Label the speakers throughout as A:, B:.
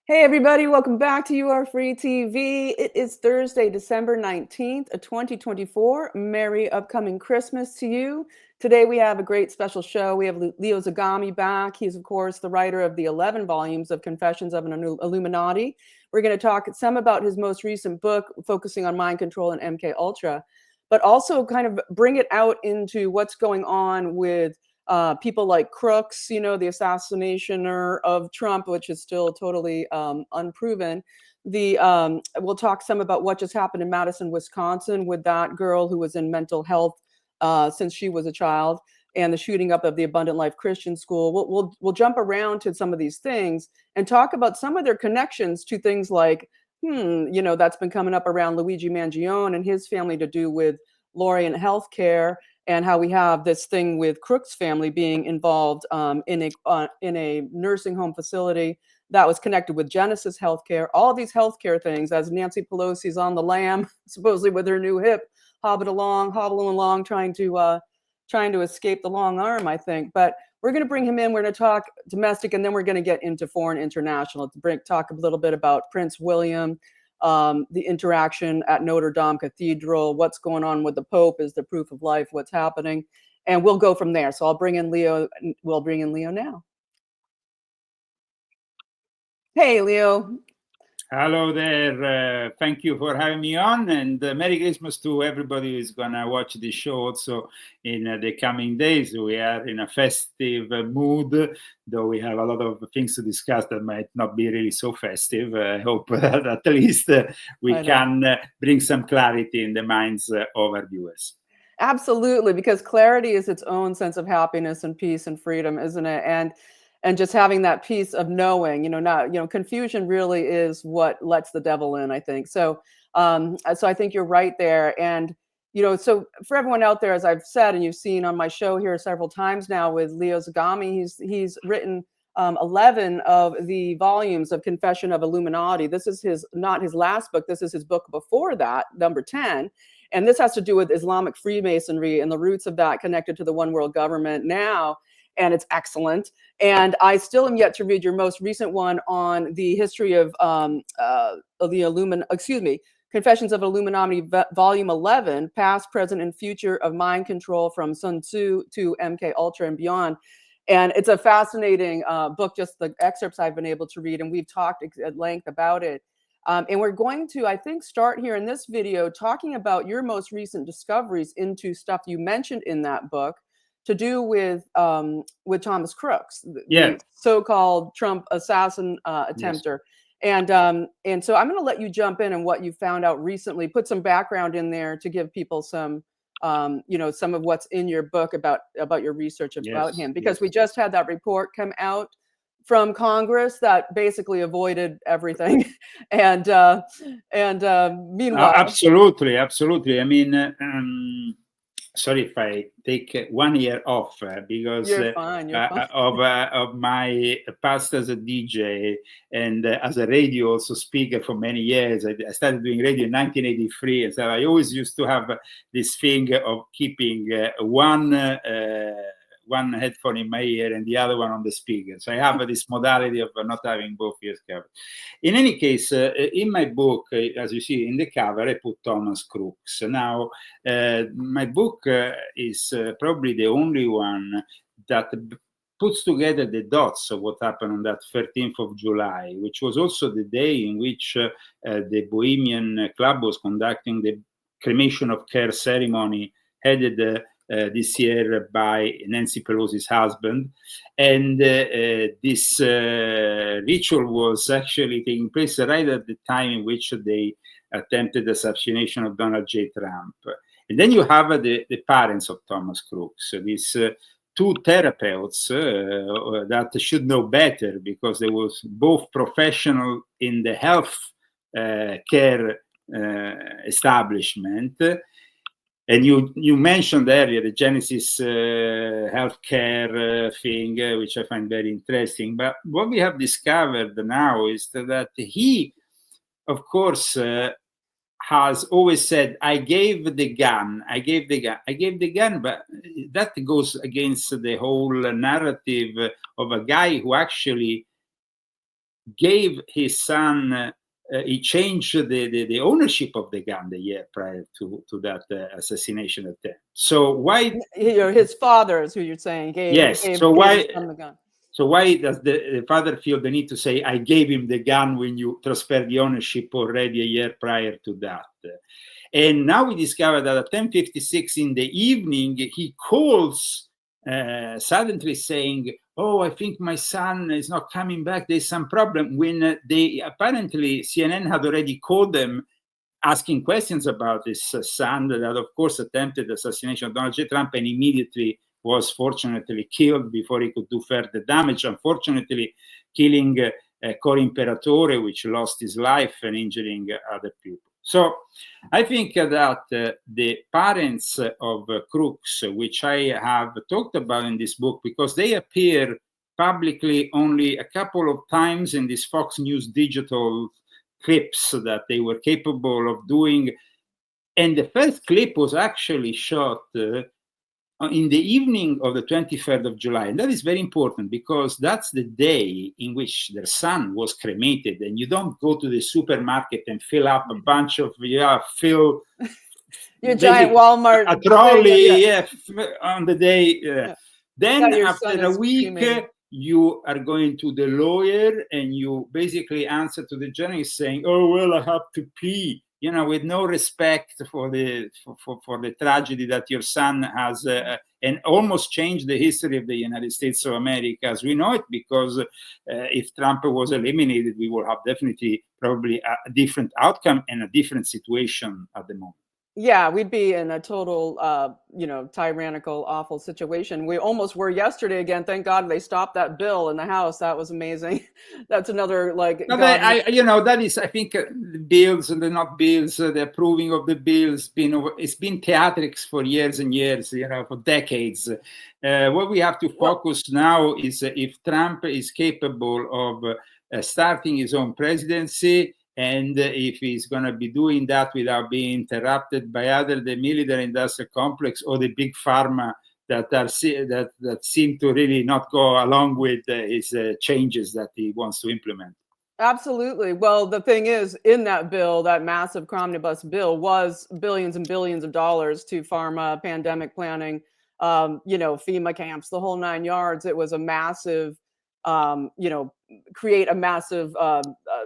A: Hey everybody, welcome back to You Are Free TV. It is Thursday, December 19th, 2024. Merry upcoming Christmas to you. Today we have a great special show. We have Leo Zagami back. He's, of course, the writer of the 11 volumes of Confessions of an Illuminati. We're going to talk some about his most recent book, focusing on mind control and MK Ultra, but also kind of bring it out into what's going on with people like Crooks, the assassinationer of Trump, which is still totally unproven. We'll talk some about what just happened in Madison, Wisconsin, with that girl who was in mental health since she was a child, and the shooting up of the Abundant Life Christian School. We'll jump around to some of these things and talk about some of their connections to things like, that's been coming up around Luigi Mangione and his family to do with Lorient Healthcare, and how we have this thing with Crooks family being involved in a nursing home facility that was connected with Genesis Healthcare. All of these healthcare things, as Nancy Pelosi's on the lam, supposedly with her new hip, hobbling along, trying to escape the long arm, I think. But we're going to bring him in. We're going to talk domestic, and then we're going to get into foreign international to talk a little bit about Prince William, the interaction at Notre Dame Cathedral, what's going on with the Pope, is the proof of life, what's happening, and we'll go from there. So I'll bring in Leo. We'll bring in Leo now. Hey, Leo.
B: Hello there. Thank you for having me on, and Merry Christmas to everybody who's gonna watch this show also in the coming days. We are in a festive mood, though we have a lot of things to discuss that might not be really so festive. I hope that at least we can bring some clarity in the minds of our viewers.
A: Absolutely, because clarity is its own sense of happiness and peace and freedom, isn't it? And just having that piece of knowing, confusion really is what lets the devil in, I think. So I think you're right there. And so for everyone out there, as I've said, and you've seen on my show here several times now with Leo Zagami, he's written 11 of the volumes of Confession of Illuminati. This is not his last book. This is his book before that, number 10. And this has to do with Islamic Freemasonry and the roots of that connected to the one world government now. And it's excellent. And I still am yet to read your most recent one on the history of Confessions of Illuminati, Volume 11, Past, Present, and Future of Mind Control from Sun Tzu to MK Ultra and beyond. And it's a fascinating book, just the excerpts I've been able to read, and we've talked at length about it. And we're going to, I think, start here in this video talking about your most recent discoveries into stuff you mentioned in that book, to do with Thomas Crooks, the so-called Trump assassin attempter. Yes. And so I'm going to let you jump in and what you found out recently, put some background in there to give people some of what's in your book about your research about him, because we just had that report come out from Congress that basically avoided everything. And meanwhile,
B: absolutely. I mean, sorry if I take 1 year off because
A: you're fine.
B: of my past as a DJ and as a radio also speaker for many years. I started doing radio in 1983, and so I always used to have this thing of keeping one headphone in my ear and the other one on the speaker. So I have this modality of not having both ears covered. In any case, in my book, as you see in the cover, I put Thomas Crooks. Now, my book is probably the only one that puts together the dots of what happened on that 13th of July, which was also the day in which the Bohemian Club was conducting the cremation of care ceremony headed this year by Nancy Pelosi's husband. And this ritual was actually taking place right at the time in which they attempted the assassination of Donald J. Trump. And then you have the parents of Thomas Crooks, these two therapeutes that should know better, because they were both professional in the health care establishment. And you mentioned earlier the Genesis healthcare thing, which I find very interesting. But what we have discovered now is that he, of course, has always said, I gave the gun, but that goes against the whole narrative of a guy who actually gave his son. He changed the ownership of the gun the year prior to that assassination attempt. So why?
A: His father is who you're saying gave.
B: Yes.
A: Gave
B: why?
A: his son the gun.
B: So why does the father feel the need to say, I gave him the gun when you transfer the ownership already a year prior to that? And now we discover that at 10:56 in the evening, he calls suddenly saying, oh, I think my son is not coming back. There's some problem. When they apparently, CNN had already called them asking questions about his son that, of course, attempted assassination of Donald J. Trump and immediately was fortunately killed before he could do further damage. Unfortunately, killing Cor Imperatore, which lost his life and injuring other people. So I think that the parents of Crooks, which I have talked about in this book, because they appear publicly only a couple of times in this Fox News digital clips that they were capable of doing. And the first clip was actually shot in the evening of the 23rd of July. And that is very important because that's the day in which their son was cremated. And you don't go to the supermarket and fill up a bunch of, fill
A: your giant Walmart
B: a trolley on the day. Then after a week, you are going to the lawyer and you basically answer to the journalist saying, oh, well, I have to pee. With no respect for the tragedy that your son has, and almost changed the history of the United States of America as we know it, because if Trump was eliminated, we will have definitely probably a different outcome and a different situation at the moment.
A: Yeah, we'd be in a total, tyrannical, awful situation. We almost were yesterday again. Thank God they stopped that bill in the House. That was amazing. That's another
B: that is, I think, the bills and the not bills, the approving of the bills. It's been theatrics for years and years, for decades. What we have to focus now is if Trump is capable of starting his own presidency. And if he's going to be doing that without being interrupted by either the military industrial complex or the big pharma that seem to really not go along with his changes that he wants to implement.
A: Absolutely. Well, the thing is, in that bill, that massive omnibus bill was billions and billions of dollars to pharma, pandemic planning, FEMA camps, the whole 9 yards. It was a massive create a massive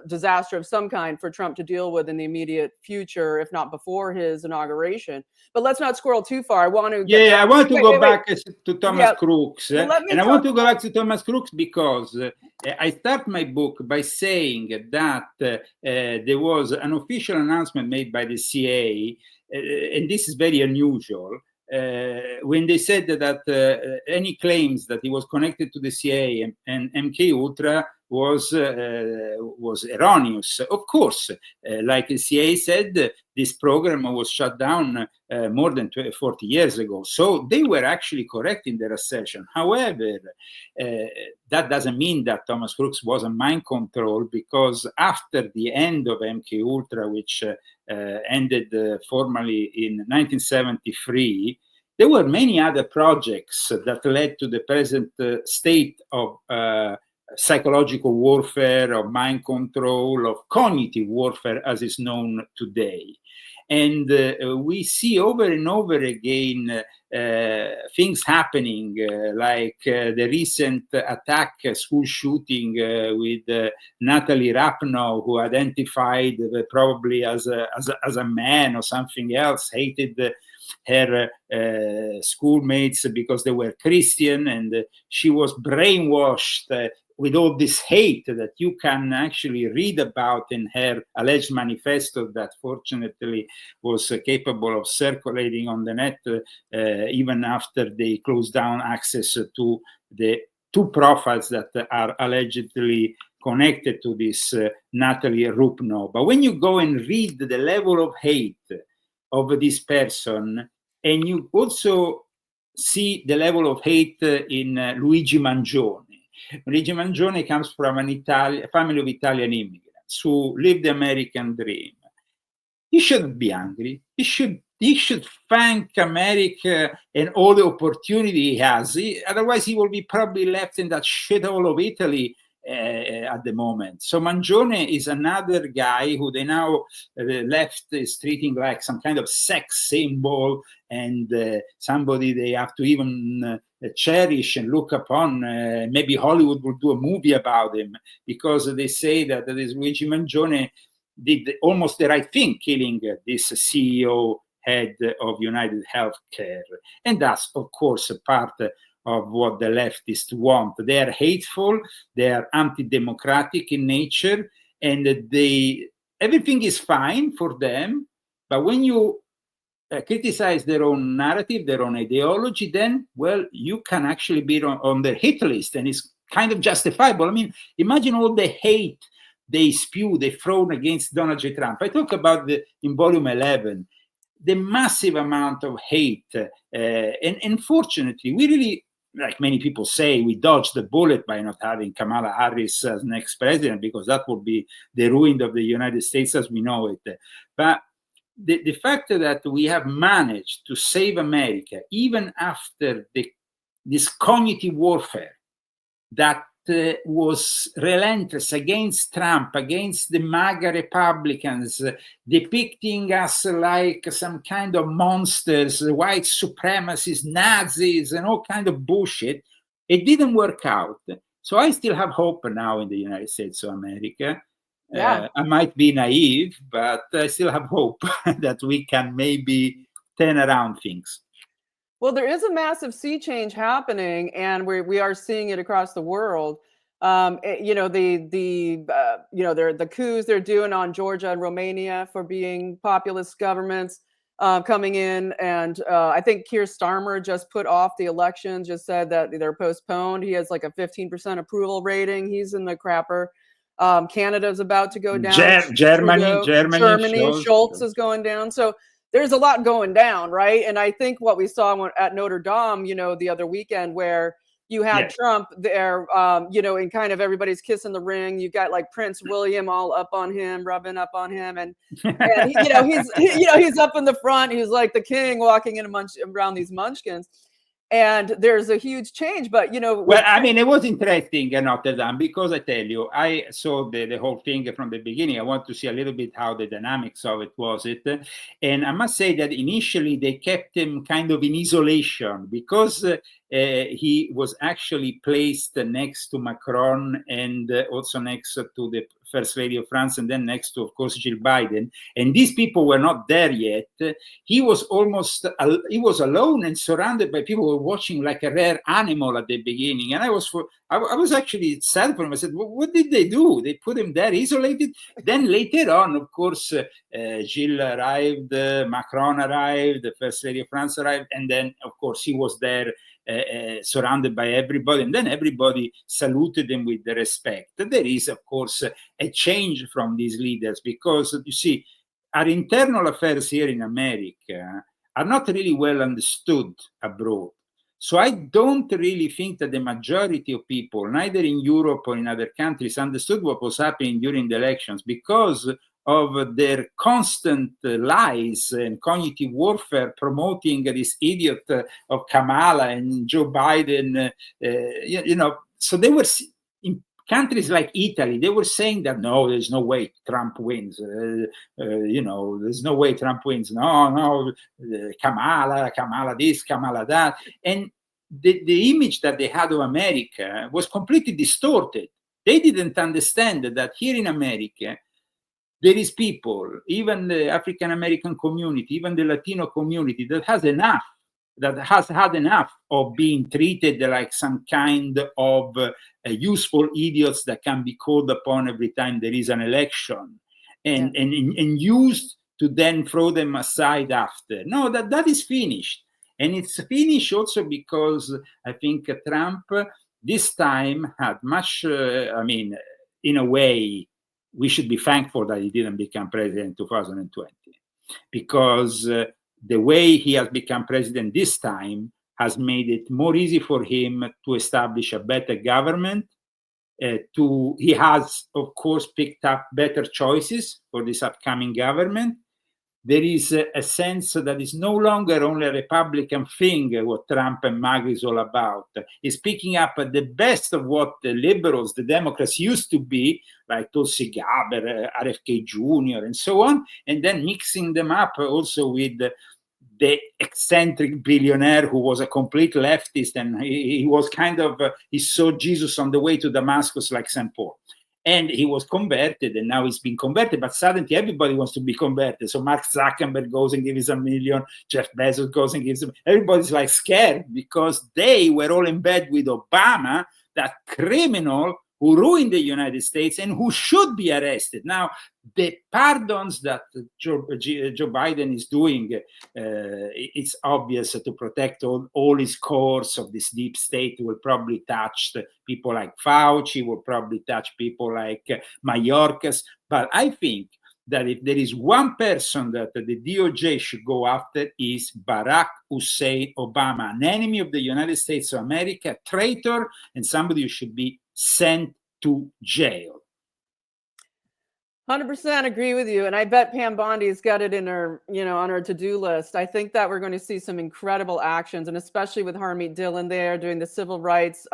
A: disaster of some kind for Trump to deal with in the immediate future, if not before his inauguration. But let's not squirrel too far. I want to
B: I want to go back to Thomas Crooks. And I want to go back to Thomas Crooks because I start my book by saying that there was an official announcement made by the CIA, and this is very unusual, when they said that any claims that he was connected to the CIA and MK Ultra was erroneous. Of course, like the CIA said, this program was shut down more than 40 years ago. So they were actually correct in their assertion. However, that doesn't mean that Thomas Crooks was a mind control, because after the end of MK Ultra, which ended formally in 1973, there were many other projects that led to the present state of psychological warfare, of mind control, of cognitive warfare, as is known today. And we see over and over again things happening, like the recent attack, school shooting with Natalie Rapnoe, who identified probably as a man or something else, hated her schoolmates because they were Christian, and she was brainwashed with all this hate that you can actually read about in her alleged manifesto that fortunately was capable of circulating on the net even after they closed down access to the two profiles that are allegedly connected to this Natalie Rapnoe. But when you go and read the level of hate of this person, and you also see the level of hate in Luigi Mangione. Luigi Mangione comes from a family of Italian immigrants who lived the American dream. He shouldn't be angry. He should thank America and all the opportunity he has. Otherwise, he will be probably left in that shithole of Italy at the moment. So Mangione is another guy who they now left is treating like some kind of sex symbol and somebody they have to even cherish and look upon. Maybe Hollywood will do a movie about him, because they say that this Luigi Mangione did almost the right thing, killing this CEO head of United Healthcare. And that's, of course, a part of what the leftists want. They are hateful, they are anti-democratic in nature, and everything is fine for them. But when you criticize their own narrative, their own ideology, then, well, you can actually be on their hit list, and it's kind of justifiable. I mean, imagine all the hate they spew, they thrown against Donald J. Trump. I talk about in volume 11, the massive amount of hate. And unfortunately, we really, like many people say, we dodged the bullet by not having Kamala Harris as next president, because that would be the ruin of the United States as we know it. But the fact that we have managed to save America, even after this cognitive warfare that was relentless against Trump, against the MAGA Republicans, depicting us like some kind of monsters, white supremacists, Nazis, and all kind of bullshit, it didn't work out. So I still have hope now in the United States of America.
A: Yeah.
B: I might be naive, but I still have hope that we can maybe turn around things.
A: Well, there is a massive sea change happening, and we are seeing it across the world. You know, the coups they're doing on Georgia and Romania for being populist governments coming in, and I think Keir Starmer just put off the election, just said that they're postponed. He has like a 15% approval rating. He's in the crapper. Canada's about to go down.
B: Germany,
A: Schultz is going down. So there's a lot going down, right? And I think what we saw at Notre Dame, you know, the other weekend, where you had Trump there, you know, and kind of everybody's kissing the ring. You've got like Prince William all up on him, rubbing up on him, and you know he's up in the front. He's like the king walking in around these munchkins. And there's a huge change, but you know.
B: Well, I mean, it was interesting at Notre Dame, because I tell you, I saw the whole thing from the beginning. I want to see a little bit how the dynamics of it was. And I must say that initially they kept him kind of in isolation, because he was actually placed next to Macron and also next to the First Lady of France, and then next to, of course, Jill Biden. And these people were not there yet. He was alone and surrounded by people who were watching like a rare animal at the beginning. And I was actually sad for him. I said, what did they do? They put him there isolated. Then later on, of course, Jill arrived, Macron arrived, the First Lady of France arrived. And then, of course, he was there surrounded by everybody, and then everybody saluted him with the respect. There is, of course, a change from these leaders, because you see, our internal affairs here in America are not really well understood abroad. So I don't really think that the majority of people, neither in Europe or in other countries, understood what was happening during the elections, because of their constant lies and cognitive warfare, promoting this idiot of Kamala and Joe Biden. You know, so they were in countries like Italy. They were saying that no, there's no way Trump wins. You know, there's no way Trump wins. No, Kamala this, Kamala that, and the image that they had of America was completely distorted. They didn't understand that here in America, there is people, even the African American community, even the Latino community, that has had enough of being treated like some kind of useful idiots that can be called upon every time there is an election, and used to then throw them aside after. No, that is finished. And it's finished also because I think Trump this time had much, I mean, in a way, we should be thankful that he didn't become president in 2020, because the way he has become president this time has made it more easy for him to establish a better government. He has, of course, picked up better choices for this upcoming government. there is a sense that it's no longer only a Republican thing, what Trump and MAGA is all about. It's picking up the best of what the liberals, the Democrats used to be, like Tulsi Gabbard, RFK Jr., and so on, and then mixing them up also with the eccentric billionaire who was a complete leftist, and he was kind of, he saw Jesus on the way to Damascus like St. Paul. And he was converted, and now he's been converted, but suddenly everybody wants to be converted. So Mark Zuckerberg goes and gives $1 million, Jeff Bezos goes and gives them, everybody's like scared because they were all in bed with Obama, that criminal who ruined the United States and who should be arrested. Now, the pardons that Joe Biden is doing, it's obvious to protect all his cores of this deep state will probably touch people like Fauci, will probably touch people like Mayorkas. But I think that if there is one person that the DOJ should go after is Barack Hussein Obama, an enemy of the United States of America, a traitor, and somebody who should be sent to jail.
A: 100% agree with you. And I bet Pam Bondi's got it in her, on her to-do list. I think that we're going to see some incredible actions, and especially with Harmeet Dillon there doing the civil rights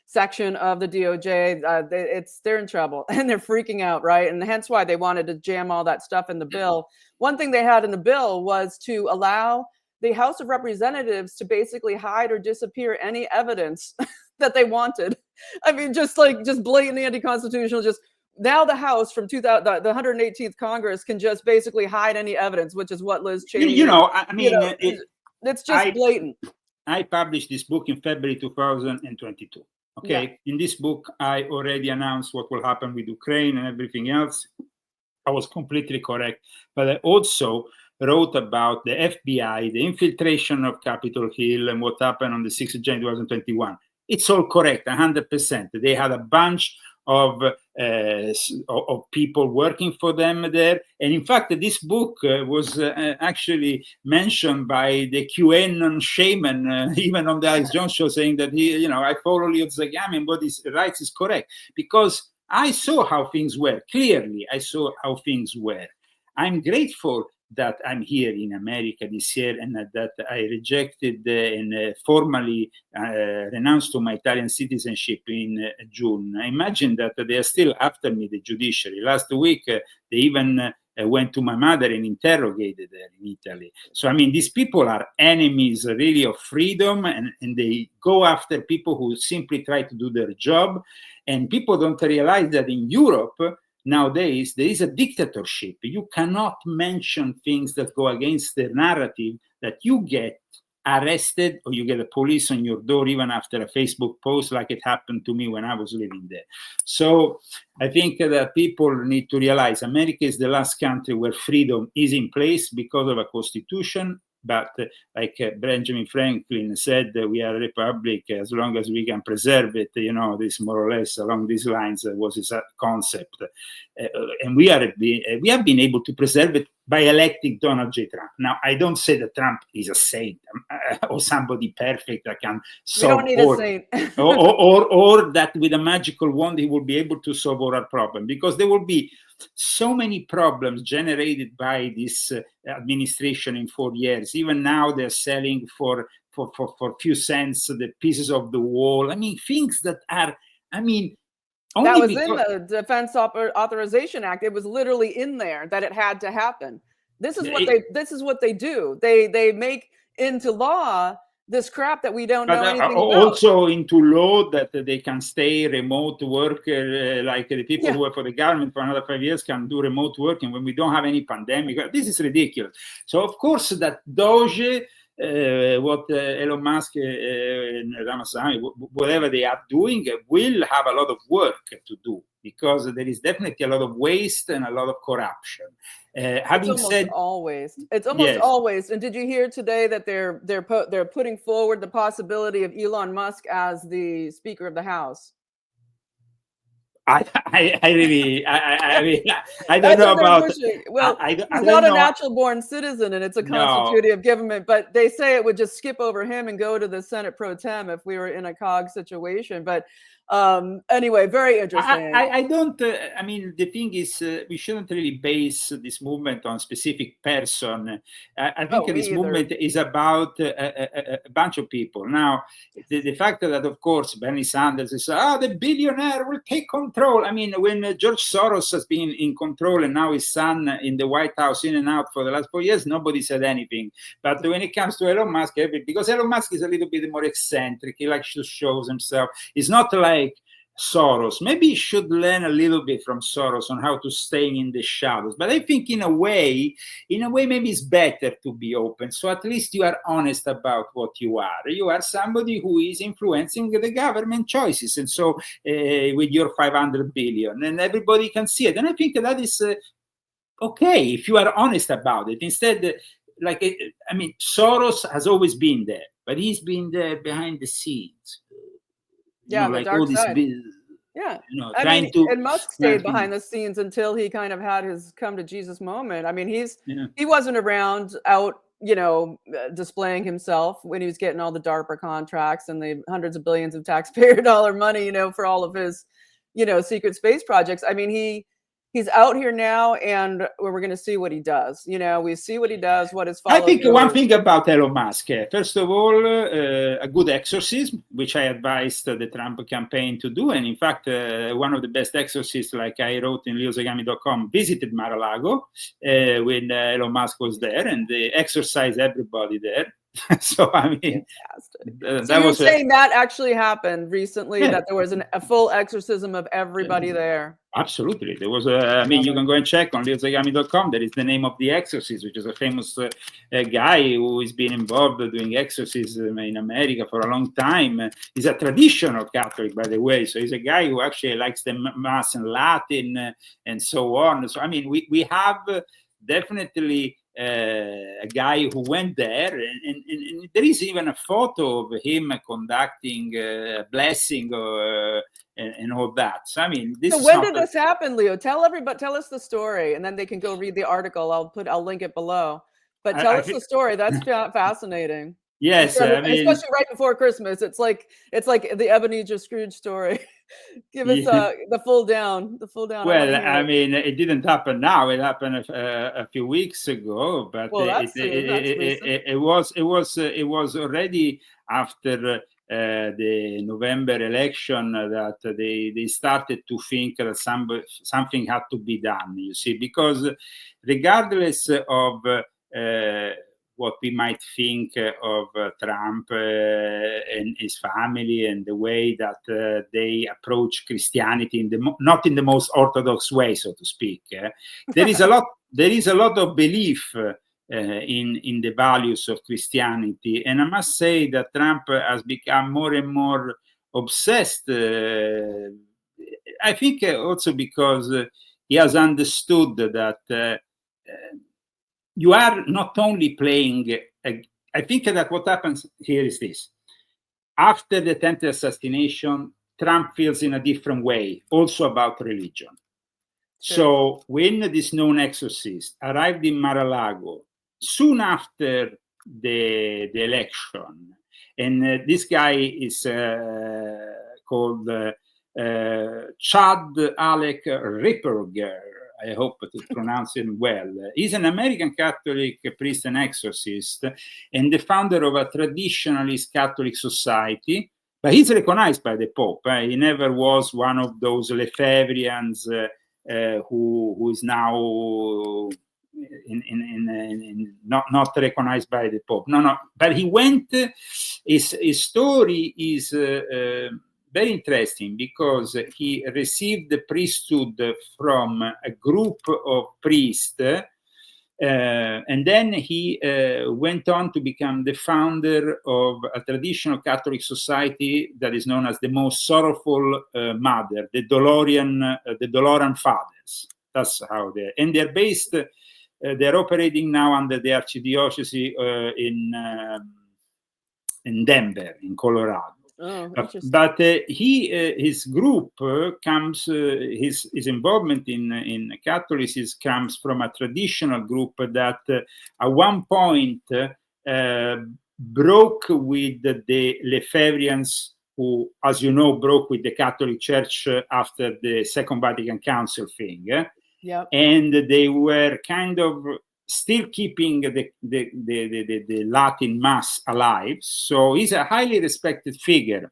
A: section of the DOJ, they're in trouble and they're freaking out, right? And hence why they wanted to jam all that stuff in the bill. One thing they had in the bill was to allow the House of Representatives to basically hide or disappear any evidence that they wanted. I mean, just blatantly anti-constitutional. Just now, the House from the 118th Congress can just basically hide any evidence, which is what Liz Cheney. It's just blatant.
B: I published this book in February 2022. Okay, yeah. In this book, I already announced what will happen with Ukraine and everything else. I was completely correct, but I also wrote about the FBI, the infiltration of Capitol Hill, and what happened on the 6th of January 2021. It's all correct, 100%. They had a bunch of people working for them there. And in fact, this book was actually mentioned by the QAnon shaman, even on the Alex Jones show, saying that I follow Leo Zagami and what he writes is correct. Because I saw how things were. Clearly, I saw how things were. I'm grateful that I'm here in America this year, and that I rejected and formally renounced to my Italian citizenship in June. I imagine that they are still after me, the judiciary. Last week, they even went to my mother and interrogated her in Italy. So, I mean, these people are enemies really of freedom, and they go after people who simply try to do their job. And people don't realize that in Europe, nowadays, there is a dictatorship. You cannot mention things that go against the narrative, that you get arrested or you get the police on your door even after a Facebook post, like it happened to me when I was living there. So I think that people need to realize America is the last country where freedom is in place because of a constitution. But like Benjamin Franklin said, we are a republic as long as we can preserve it. This more or less along these lines was his concept. And we have been able to preserve it by electing Donald J. Trump. Now, I don't say that Trump is a saint or somebody perfect that can solve
A: a saint.
B: or that with a magical wand he will be able to solve all our problem, because there will be so many problems generated by this administration in 4 years. Even now they're selling for few cents the pieces of the wall. I mean, things that are, only
A: that was in the Defense Authorization Act. It was literally in there that it had to happen. This is what they do. They make into law this crap that we don't know anything about.
B: Also into law that they can stay remote worker, like the people who work for the government for another 5 years can do remote working when we don't have any pandemic. This is ridiculous. So of course that Doge, what Elon Musk and Ramaswamy, whatever they are doing, will have a lot of work to do, because there is definitely a lot of waste and a lot of corruption. Having said,
A: it's almost always. And did you hear today that they're putting forward the possibility of Elon Musk as the Speaker of the House?
B: I don't know about.
A: Well, he's not a natural born citizen, and it's a constitutive government. But they say it would just skip over him and go to the Senate pro tem if we were in a COG situation. But Anyway, very interesting.
B: I don't. I mean, the thing is, we shouldn't really base this movement on a specific person. I think this movement is about a bunch of people. Now, the fact that, of course, Bernie Sanders is, the billionaire will take control. I mean, when George Soros has been in control and now his son in the White House in and out for the last 4 years, nobody said anything. But when it comes to Elon Musk, because Elon Musk is a little bit more eccentric, he likes to show himself. It's not like Soros. Maybe he should learn a little bit from Soros on how to stay in the shadows. But I think in a way, maybe it's better to be open. So at least you are honest about what you are. You are somebody who is influencing the government choices. And so with your 500 billion, and everybody can see it. And I think that is okay if you are honest about it. Instead, Soros has always been there, but he's been there behind the scenes.
A: The dark side. And Musk stayed behind the scenes until he kind of had his come to Jesus moment. I mean, he wasn't around out, displaying himself when he was getting all the DARPA contracts and the hundreds of billions of taxpayer dollar money, for all of his, secret space projects. I mean, he's out here now, and we're going to see what he does. We see what he does, what his follow-through.
B: I think one thing about Elon Musk, first of all, a good exorcism, which I advised the Trump campaign to do. And in fact, one of the best exorcists, like I wrote in leozagami.com, visited Mar-A-Lago when Elon Musk was there, and they exorcised everybody there. So I mean,
A: so you're saying that actually happened recently, that there was a full exorcism of everybody there?
B: Absolutely. There was you can go and check on leozagami.com. That is the name of the exorcist, which is a famous guy who has been involved doing exorcism in America for a long time. He's a traditional Catholic, by the way. So he's a guy who actually likes the Mass in Latin and so on. So, I mean, we have definitely a guy who went there, and there is even a photo of him conducting a blessing and all that. So I mean,
A: when did this happen, Leo? Tell us the story, and then they can go read the article. I'll link it below. But tell us the story. That's fascinating.
B: Yes, I mean,
A: especially right before Christmas. It's like the Ebenezer Scrooge story. Give us the full down.
B: Well, I mean, it didn't happen now. It happened a few weeks ago, but it was already after the November election that they started to think that something had to be done. You see, because regardless of what we might think of Trump and his family and the way that they approach Christianity not in the most orthodox way, so to speak. There is a lot of belief in the values of Christianity, and I must say that Trump has become more and more obsessed. I think also because he has understood that. You are not only playing, I think that what happens here is this. After the attempted assassination, Trump feels in a different way, also about religion. Sure. So when this known exorcist arrived in Mar-A-Lago, soon after the election, and this guy is called Chad Alec Ripperger, I hope to pronounce him well. He's an American Catholic priest and exorcist, and the founder of a traditionalist Catholic society. But he's recognized by the Pope. He never was one of those Lefebvrians who is now not recognized by the Pope. No. But he went. His story is. Very interesting, because he received the priesthood from a group of priests, and then he went on to become the founder of a traditional Catholic society that is known as the Most Sorrowful Mother, the Dolorian Fathers. That's how they're based. They're operating now under the Archdiocese in Denver, in Colorado.
A: Oh,
B: but his group comes, his involvement in Catholicism comes from a traditional group that at one point broke with the Lefebvrians who, as you know, broke with the Catholic Church after the Second Vatican Council thing.
A: Yep.
B: And they were kind of still keeping the Latin Mass alive. So he's a highly respected figure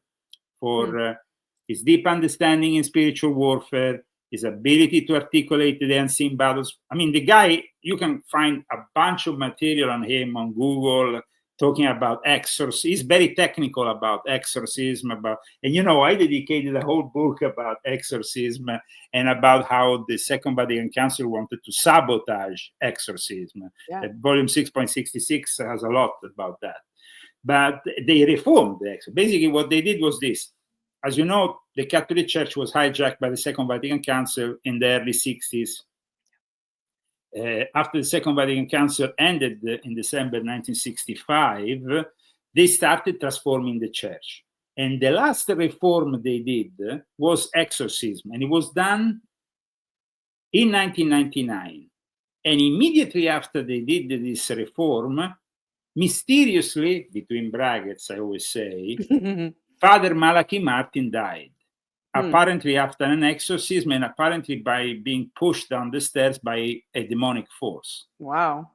B: for his deep understanding in spiritual warfare, his ability to articulate the unseen battles. I mean, the guy, you can find a bunch of material on him on Google talking about exorcism. He's very technical about exorcism, and you know, I dedicated a whole book about exorcism and about how the Second Vatican Council wanted to sabotage exorcism. Volume 6.66 has a lot about that. But they reformed the exorcism. Basically, what they did was this. As you know, the Catholic Church was hijacked by the Second Vatican Council in the early 60s. After the Second Vatican Council ended in December 1965, they started transforming the church. And the last reform they did was exorcism. And it was done in 1999. And immediately after they did this reform, mysteriously, between brackets, I always say, Father Malachi Martin died, apparently after an exorcism and apparently by being pushed down the stairs by a demonic force.
A: Wow.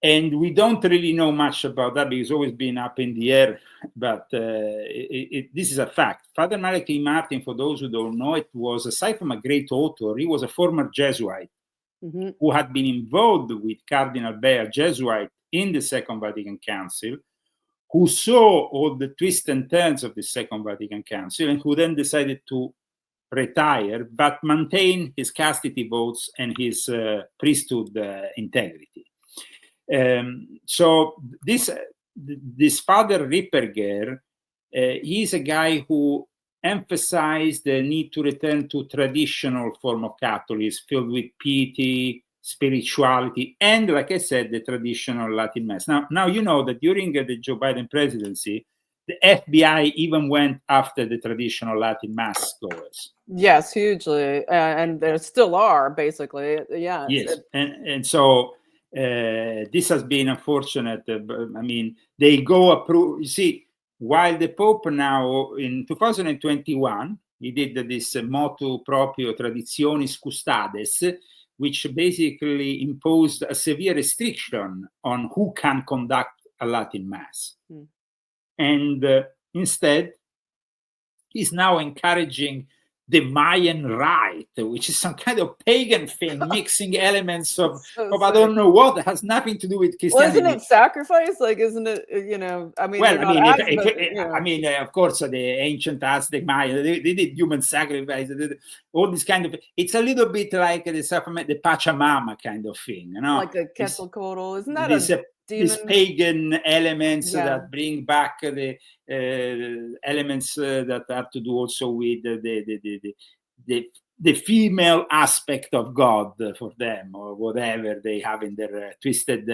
B: And we don't really know much about that because it's always been up in the air, but this is a fact. Father Malachi Martin, for those who don't know it, was, aside from a great author, he was a former Jesuit who had been involved with Cardinal Bea, Jesuit, in the Second Vatican Council, who saw all the twists and turns of the Second Vatican Council and who then decided to retire, but maintain his castity vows and his priesthood integrity. So this Father Ripperger, he's a guy who emphasized the need to return to traditional form of Catholicism filled with piety, spirituality, and, like I said, the traditional Latin Mass. Now you know that during the Joe Biden presidency, the FBI even went after the traditional Latin Mass goers.
A: Yes, hugely, and there still are, basically. Yeah.
B: Yes, and so this has been unfortunate. I mean, they go approve. You see, while the Pope now in 2021 he did this motu proprio Traditionis Custades, which basically imposed a severe restriction on who can conduct a Latin Mass. And instead, he's now encouraging the Mayan rite, which is some kind of pagan thing, mixing elements of I don't know what, that has nothing to do with Christianity.
A: Well, isn't it sacrifice? Like, isn't it, you know, I mean,
B: well, I mean, of course, the ancient Aztec Maya, they did human sacrifice, all this kind of, it's a little bit like the Pachamama kind of thing, you know?
A: Like a Quetzalcoatl, isn't that
B: these pagan elements that bring back the elements that have to do also with the female aspect of God for them, or whatever they have in their twisted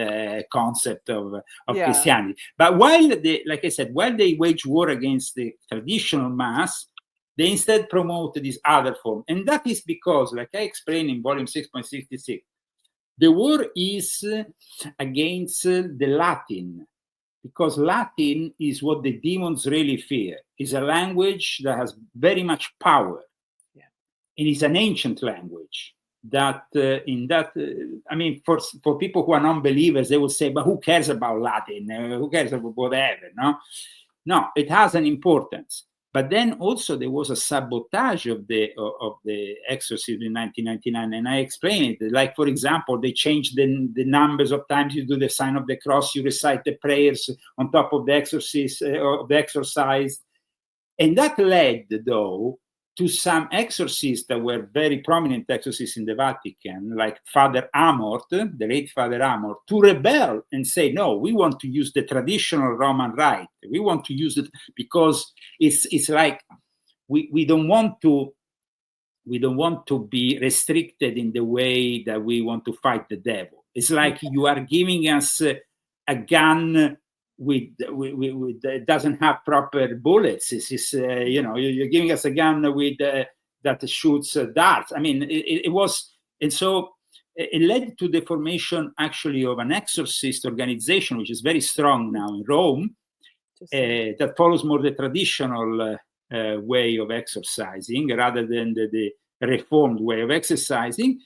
B: concept of Christianity. But while like I said, while they wage war against the traditional Mass, they instead promote this other form. And that is because, like I explained in volume 6.66, the war is against the Latin, because Latin is what the demons really fear. It's a language that has very much power. It is an ancient language that I mean, for people who are non-believers, they will say, but who cares about Latin? Who cares about whatever? No, it has an importance. But then also there was a sabotage of the exorcism in 1999, and I explained it. Like, for example, they changed the numbers of times you do the sign of the cross, you recite the prayers on top of the exorcise, and that led, though, to some exorcists that were very prominent exorcists in the Vatican, like Father Amort, the late Father Amort, to rebel and say, no, we want to use the traditional Roman rite. We want to use it because it's like we don't want to be restricted in the way that we want to fight the devil. It's like you are giving us a gun with doesn't have proper bullets. It's you're giving us a gun with that shoots darts. I mean, it was, and so it led to the formation actually of an exorcist organization, which is very strong now in Rome, that follows more the traditional way of exorcising rather than the reformed way of exercising.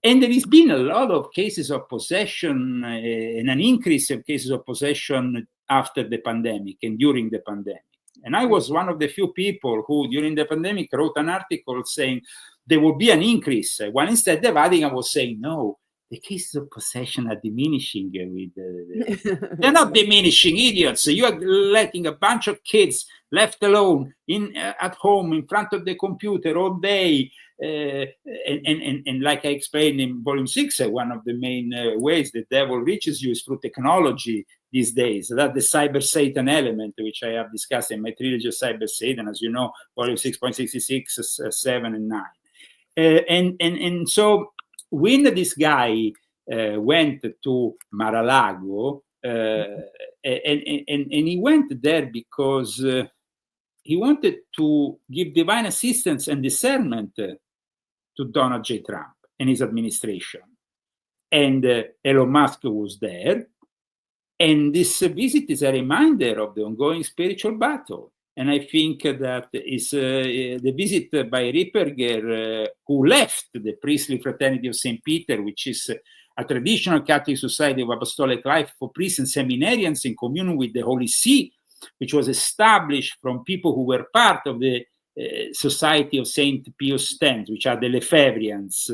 B: And there has been a lot of cases of possession and an increase of cases of possession after the pandemic and during the pandemic. And I was one of the few people who, during the pandemic, wrote an article saying there will be an increase. While instead the Vatican was saying, no, the cases of possession are diminishing. They're not diminishing, idiots. You are letting a bunch of kids left alone at home in front of the computer all day. And like I explained in volume 6, one of the main ways the devil reaches you is through technology these days. That the cyber Satan element, which I have discussed in my trilogy of cyber Satan, as you know, volume 6.66, 7, and 9. And so when this guy went to Mar-A-Lago, and he went there because he wanted to give divine assistance and discernment to Donald J. Trump and his administration. And Elon Musk was there. And this visit is a reminder of the ongoing spiritual battle. And I think that is the visit by Ripperger, who left the priestly fraternity of St. Peter, which is a traditional Catholic society of apostolic life for priests and seminarians in communion with the Holy See, which was established from people who were part of the Society of St. Pius X, which are the Lefebvrians.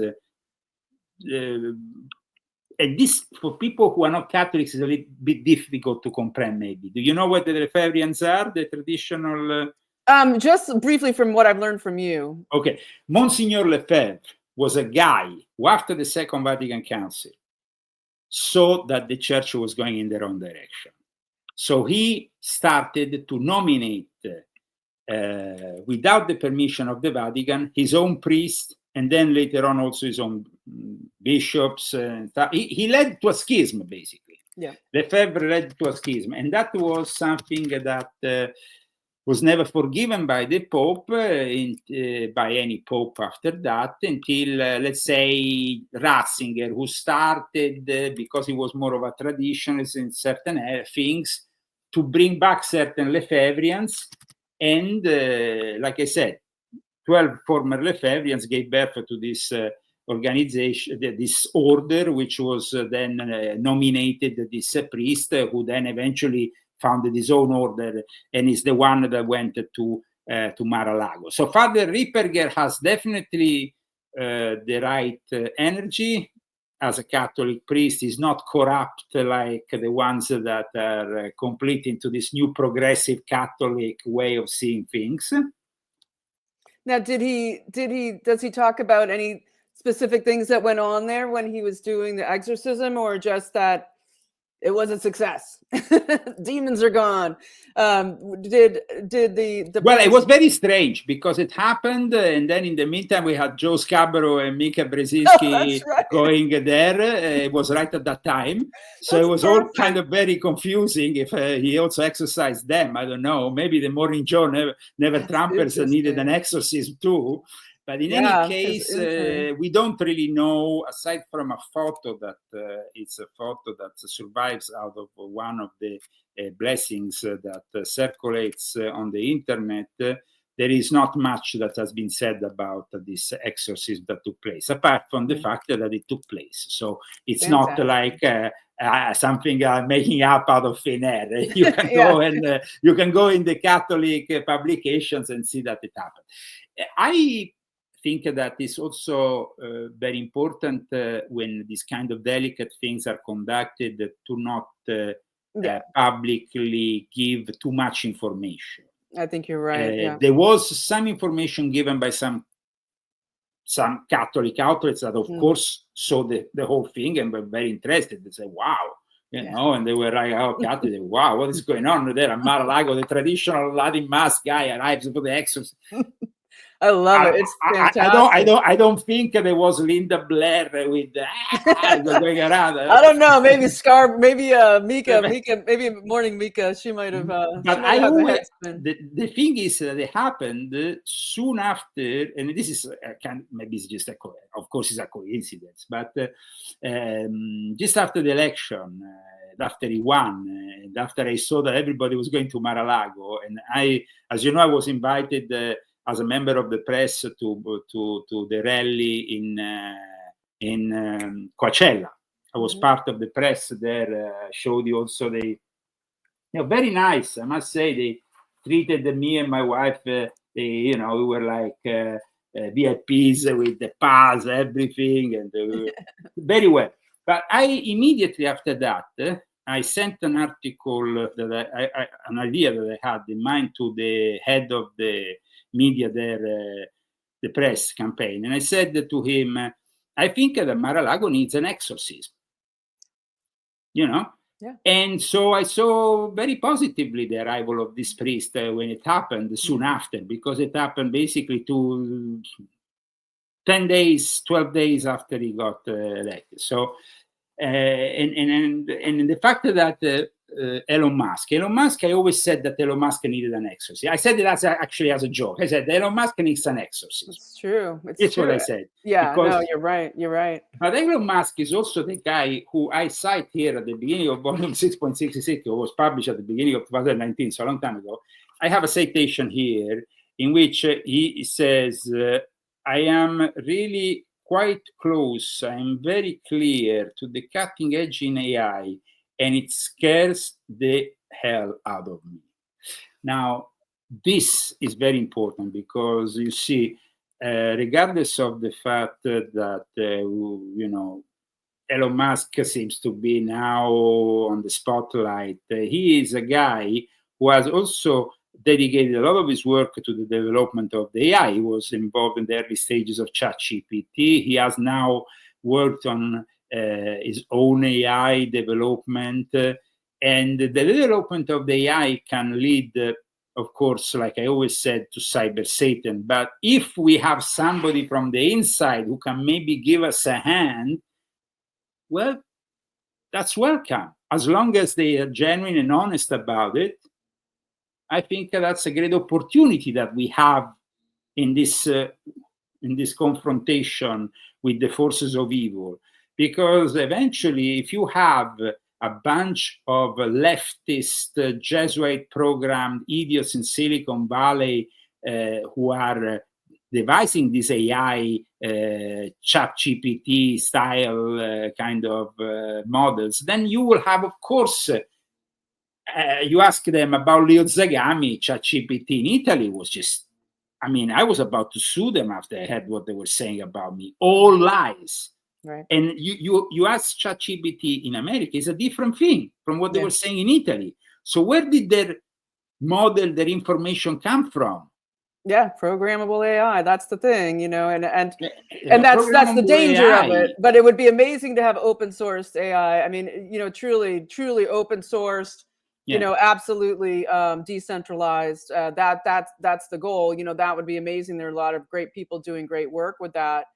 B: And this, for people who are not Catholics, is a little bit difficult to comprehend, maybe. Do you know what the Lefebvrians are, the traditional...
A: Just briefly from what I've learned from you.
B: Okay. Monsignor Lefebvre was a guy who, after the Second Vatican Council, saw that the church was going in the wrong direction. So he started to nominate, without the permission of the Vatican, his own priest, and then later on also his own bishops. He led to a schism, basically.
A: Yeah.
B: Lefebvre led to a schism. And that was something that was never forgiven by the Pope, by any Pope after that, until, let's say, Ratzinger, who started, because he was more of a traditionalist in certain things, to bring back certain Lefebvrians. And like I said, 12 former Lefebvrians gave birth to this organization, this order, which was then nominated this priest, who then eventually founded his own order and is the one that went to Mar-A-Lago. So Father Ripperger has definitely the right energy. As a Catholic priest, he's not corrupt like the ones that are complete into this new progressive Catholic way of seeing things.
A: Now, does he talk about any specific things that went on there when he was doing the exorcism, or just that it was a success? Demons are gone. Did the
B: well, it was very strange because it happened, and then in the meantime we had Joe Scarborough and Mika Brzezinski going there. It was right at that time, so it was all kind of very confusing. If he also exorcised them, I don't know. Maybe the Morning Joe never Trumpers needed an exorcism too. But in any case, we don't really know, aside from a photo that it's a photo that survives out of one of the blessings that circulates on the internet. There is not much that has been said about this exorcism that took place, apart from the fact that it took place. So it's not like something making up out of thin air. You can go and you can go in the Catholic publications and see that it happened. I think that is also very important when these kind of delicate things are conducted, to not publicly give too much information.
A: I think you're right.
B: There was some information given by some Catholic outlets that, of course, saw the whole thing and were very interested. They said, "Wow." You know, and they were like, "Oh, Catholic, wow, what is going on there at Mar-A-Lago? The traditional Latin Mass guy arrives for the exorcism."
A: I love it. It's fantastic.
B: I don't think there was Linda Blair with going around.
A: I don't know. Maybe Mika, maybe Morning Mika. She might have. But
B: the thing is that it happened soon after, and this is maybe it's just of course it's a coincidence, but just after the election, after he won, and after I saw that everybody was going to Mar-A-Lago, and I, as you know, I was invited as a member of the press to the rally in Coachella. I was part of the press there. Showed you also very nice. I must say, they treated me and my wife. We were like VIPs with the pass, everything, and very well. But I immediately after that, I sent an article that an idea that I had in mind to the head of the media there, the press campaign, and I said to him, I think that Mar-A-Lago needs an exorcism.
A: Yeah.
B: And so I saw very positively the arrival of this priest when it happened soon after, because it happened basically 10 days, 12 days after he got elected. So, and the fact that Elon Musk, I always said that Elon Musk needed an exorcism. I said it actually as a joke. I said Elon Musk needs an exorcism.
A: It's true.
B: It's true. What I said.
A: Yeah, no, you're right. You're right.
B: But Elon Musk is also the guy who I cite here at the beginning of volume 6.66, who was published at the beginning of 2019, so a long time ago. I have a citation here in which he says, I am really quite close, I'm very clear to the cutting edge in AI, and it scares the hell out of me. Now, this is very important because you see, regardless of the fact that, Elon Musk seems to be now on the spotlight, he is a guy who has also dedicated a lot of his work to the development of the AI. He was involved in the early stages of ChatGPT. He has now worked on his own AI development, and the development of the AI can lead, of course, like I always said, to cyber Satan. But if we have somebody from the inside who can maybe give us a hand, well, that's welcome, as long as they are genuine and honest about it. I think that's a great opportunity that we have in this confrontation with the forces of evil, because eventually, if you have a bunch of leftist Jesuit programmed idiots in Silicon Valley who are devising this AI ChatGPT style kind of models, then you will have, of course, you ask them about Leo Zagami, ChatGPT in Italy was just, I was about to sue them after I heard what they were saying about me. All lies.
A: Right.
B: And you ask ChatGPT in America, it's a different thing from what they were saying in Italy. So where did their model, their information come from?
A: Yeah, programmable AI. That's the thing, and that's the danger of it. But it would be amazing to have open sourced AI. Truly open sourced. Absolutely decentralized. That's the goal. That would be amazing. There are a lot of great people doing great work with that,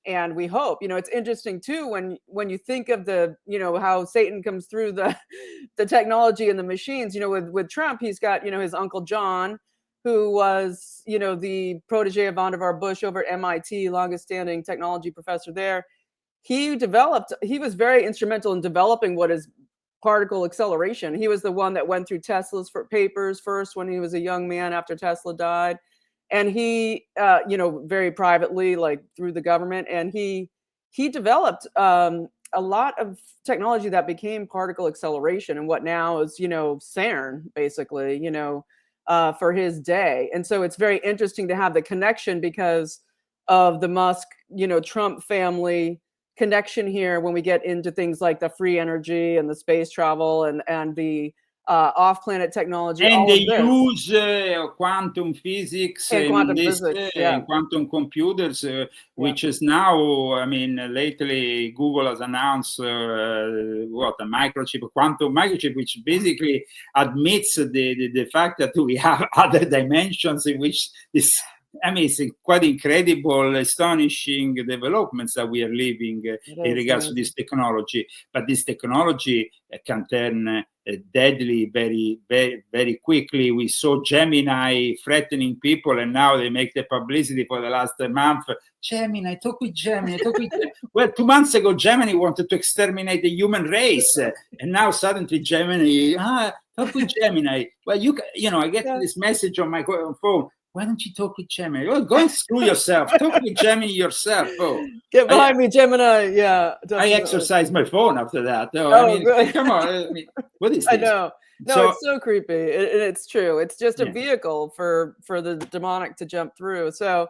A: and we hope. It's interesting too when you think of the how Satan comes through the technology and the machines. With Trump, he's got his Uncle John, who was the protege of Vannevar Bush over at MIT, longest standing technology professor there. He was very instrumental in developing what is particle acceleration. He was the one that went through Tesla's papers first when he was a young man after Tesla died. And he, very privately, like through the government, and he developed a lot of technology that became particle acceleration and what now is, CERN, basically, for his day. And so it's very interesting to have the connection because of the Musk, Trump family connection here when we get into things like the free energy and the space travel and the off-planet technology.
B: And they use quantum physics and quantum computers, which is now, lately Google has announced a quantum microchip, which basically admits the fact that we have other dimensions in which this I mean, it's quite incredible, astonishing developments that we are living in regards to this technology. But this technology can turn deadly very, very, very quickly. We saw Gemini threatening people, and now they make the publicity for the last month. Gemini, talk with Gemini, talk with Gemini. Well, 2 months ago, Gemini wanted to exterminate the human race, and now suddenly Gemini, talk with Gemini. Well, you know, I get this message on my phone. Why don't you talk with Gemini? Oh, go and screw yourself. Talk with Gemini yourself. Oh,
A: get behind me, Gemini. Yeah, definitely.
B: I exercised my phone after that. Oh, I mean,
A: really?
B: Come on. I mean, what is this?
A: I know. No, it's so creepy. It's true. It's just a vehicle for the demonic to jump through. So,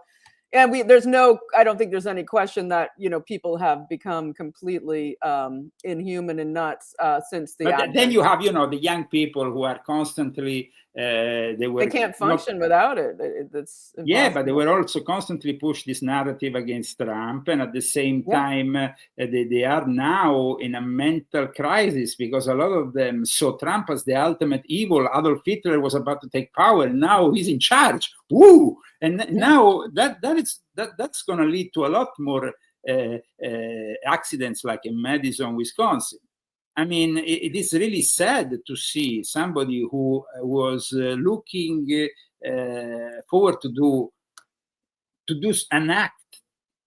A: and I don't think there's any question that, you know, people have become completely inhuman and nuts since the
B: But then you have, you know, the young people who are constantly they
A: can't function without it. It's impossible.
B: But they were also constantly push this narrative against Trump, and at the same time they are now in a mental crisis because a lot of them saw Trump as the ultimate evil. Adolf Hitler was about to take power, and now he's in charge. Woo! And now that's going to lead to a lot more accidents like in Madison, Wisconsin. I mean, it is really sad to see somebody who was looking forward to do an act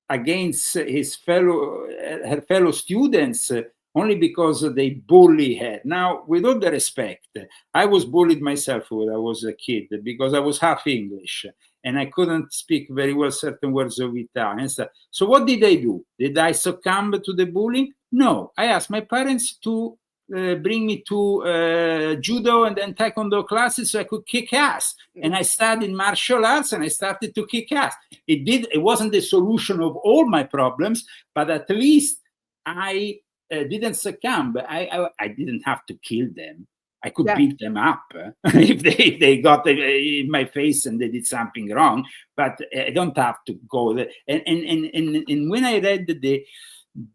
B: against her fellow students only because they bully her. Now, with all the respect, I was bullied myself when I was a kid because I was half English and I couldn't speak very well certain words of Italian. So what did I do? Did I succumb to the bullying? No, I asked my parents to bring me to judo and then taekwondo classes so I could kick ass. And I studied martial arts and I started to kick ass. It wasn't the solution of all my problems, but at least I didn't succumb. I didn't have to kill them. I could beat them up if they got in my face and they did something wrong, but I don't have to go there. And when I read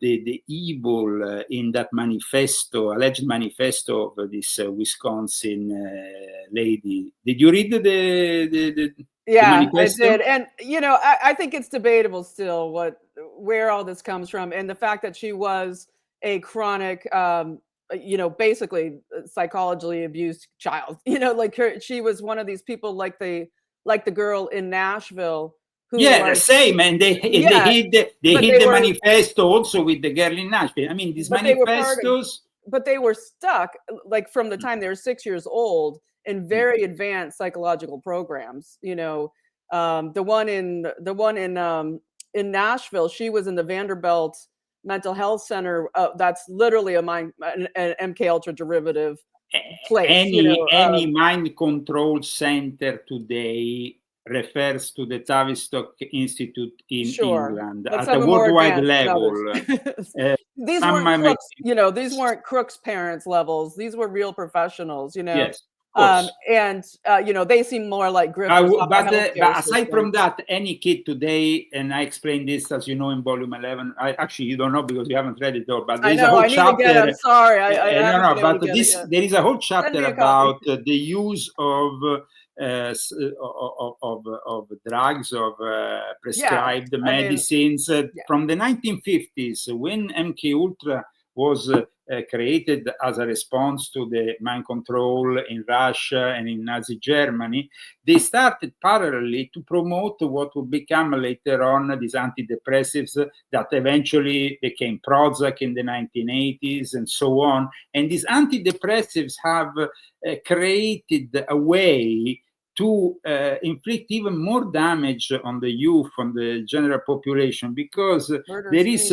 B: the evil in that manifesto, alleged manifesto of this Wisconsin lady, did you read the manifesto?
A: I did. And, you know, I think it's debatable still where all this comes from. And the fact that she was a chronic, you know, basically psychologically abused child, you know, like she was one of these people like the girl in Nashville.
B: The same, and they hid the manifesto also with the girl in Nashville. I mean, these manifestos.
A: But they were stuck, like from the time they were 6 years old, in very advanced psychological programs. You know, the one in Nashville, she was in the Vanderbilt Mental Health Center. That's literally an MK Ultra derivative place.
B: Any mind control center today refers to the Tavistock Institute in England at a worldwide level.
A: These weren't Crooks, you know, these weren't Crooks parents levels. These were real professionals, you know.
B: Yes.
A: You know, they seem more like grifters.
B: But aside from that, any kid today, and I explained this, as you know, in volume 11. Actually, you don't know because you haven't read it all. But there is a whole chapter.
A: I'm sorry.
B: But there is a whole chapter about the use of drugs, of prescribed medicines from the 1950s, when MK Ultra was created as a response to the mind control in Russia and in Nazi Germany. They started parallelly to promote what would become later on these antidepressives that eventually became Prozac in the 1980s and so on. And these antidepressives have created a way to inflict even more damage on the youth, on the general population, because there is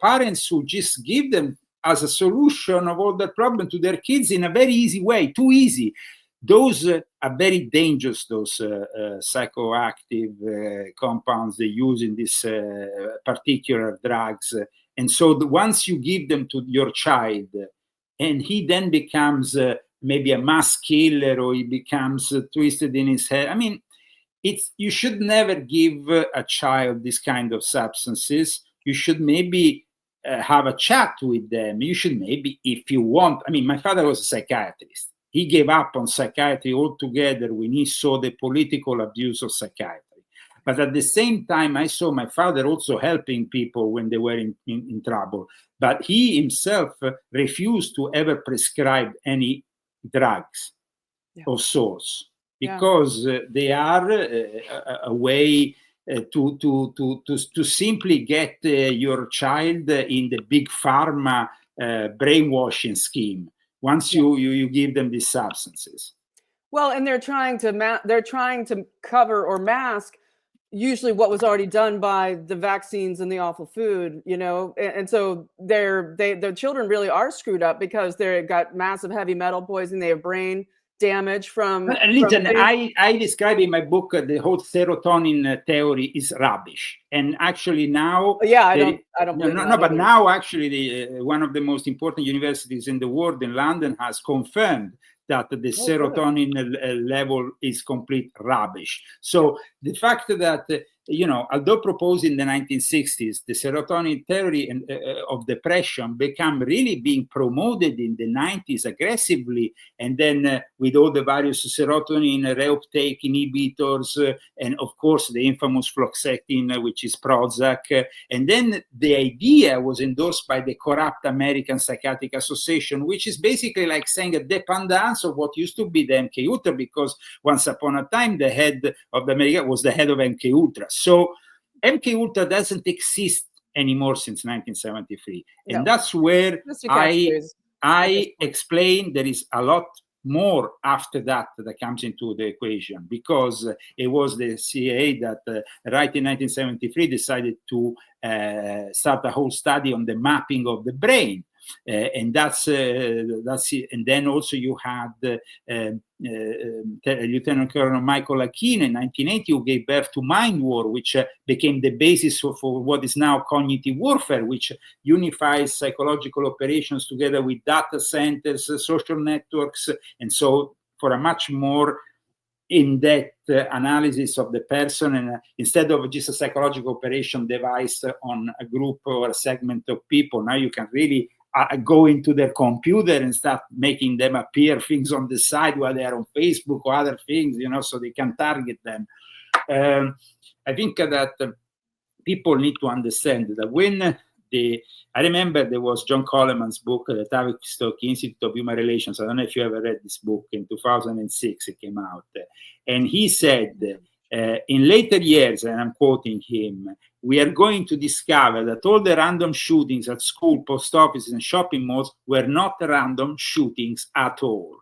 B: parents who just give them as a solution of all the problem to their kids in a very easy way, too easy. Those are very dangerous, those psychoactive compounds they use in these particular drugs. And so once you give them to your child, and he then becomes maybe a mass killer, or he becomes twisted in his head. I mean, you should never give a child this kind of substances. You should maybe have a chat with them. You should maybe, if you want. I mean, my father was a psychiatrist. He gave up on psychiatry altogether when he saw the political abuse of psychiatry. But at the same time, I saw my father also helping people when they were in trouble. But he himself refused to ever prescribe any drugs of sorts, because they are a way to simply get your child in the big pharma brainwashing scheme once you give them these substances.
A: Well, and they're trying to cover or mask usually what was already done by the vaccines and the awful food, and so the children really are screwed up because they've got massive heavy metal poisoning. They have brain damage from.
B: Listen, I describe in my book the whole serotonin theory is rubbish, and actually now,
A: I don't believe that
B: but
A: either.
B: now actually one of the most important universities in the world in London has confirmed that the serotonin level is complete rubbish. So the fact that, although proposed in the 1960s, the serotonin theory of depression became really being promoted in the 90s aggressively, and then with all the various serotonin reuptake inhibitors, and of course the infamous fluoxetine, which is Prozac, and then the idea was endorsed by the corrupt American Psychiatric Association, which is basically like saying a dependence of what used to be the MK Ultra, because once upon a time the head of the America was the head of MK Ultra. So MK Ultra doesn't exist anymore since 1973, and that's where I explain there is a lot more after that comes into the equation, because it was the CIA that right in 1973 decided to start a whole study on the mapping of the brain. And that's it. And then also you had Lieutenant Colonel Michael Aquino in 1980, who gave birth to Mind War, which became the basis for what is now cognitive warfare, which unifies psychological operations together with data centers, social networks, and so for a much more in-depth analysis of the person, and instead of just a psychological operation devised on a group or a segment of people, now you can really go into their computer and start making them appear things on the side while they are on Facebook or other things, so they can target them. I think that people need to understand that when I remember there was John Coleman's book, the Tavistock Institute of Human Relations. I don't know if you ever read this book. In 2006 it came out, and he said, in later years, and I'm quoting him, we are going to discover that all the random shootings at school, post offices, and shopping malls were not random shootings at all.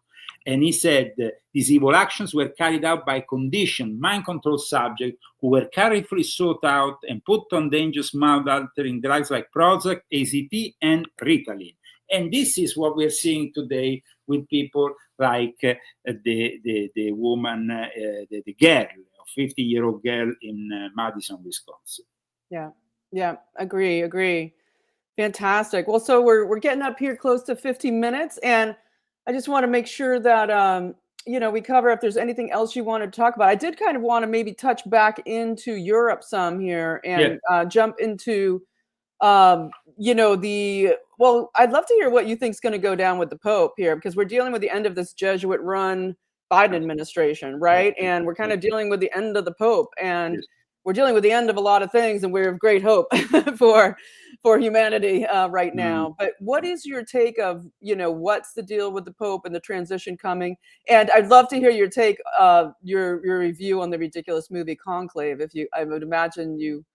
B: And he said these evil actions were carried out by conditioned, mind-controlled subjects who were carefully sought out and put on dangerous mind-altering drugs like Prozac, AZT, and Ritalin. And this is what we're seeing today with people like the woman, the girl, a 50-year-old girl in Madison, Wisconsin.
A: Yeah, agree. Fantastic. Well, so we're getting up here close to 50 minutes, and I just want to make sure that we cover if there's anything else you want to talk about. I did kind of want to maybe touch back into Europe some here and jump into I'd love to hear what you think is going to go down with the Pope here, because we're dealing with the end of this Jesuit-run Biden administration, right? And we're kind of dealing with the end of the Pope, and we're dealing with the end of a lot of things, and we have great hope for humanity right now. But what is your take of, what's the deal with the Pope and the transition coming? And I'd love to hear your take, your review on the ridiculous movie Conclave. I would imagine it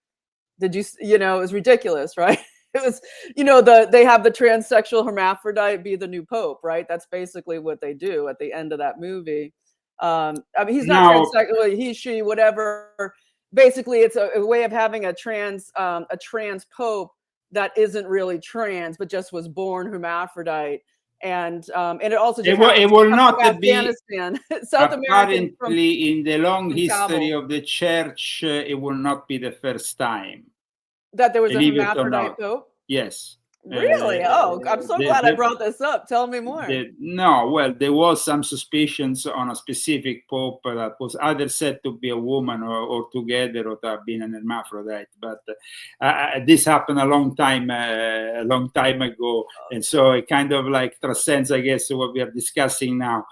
A: was ridiculous, right? It was, they have the transsexual hermaphrodite be the new Pope, right? That's basically what they do at the end of that movie. He's not transsexual, he, she, whatever. Basically, it's a way of having a trans Pope that isn't really trans, but just was born hermaphrodite. And it also just
B: it will not
A: Afghanistan, South American.
B: Apparently, in the long history of the church, it will not be the first time
A: that there was a hermaphrodite Pope.
B: Yes.
A: Really? I'm so glad I brought this up. Tell me more.
B: There was some suspicions on a specific pope that was either said to be a woman or together, or to have been an hermaphrodite. But this happened a long time ago, and so it kind of like transcends, I guess, what we are discussing now.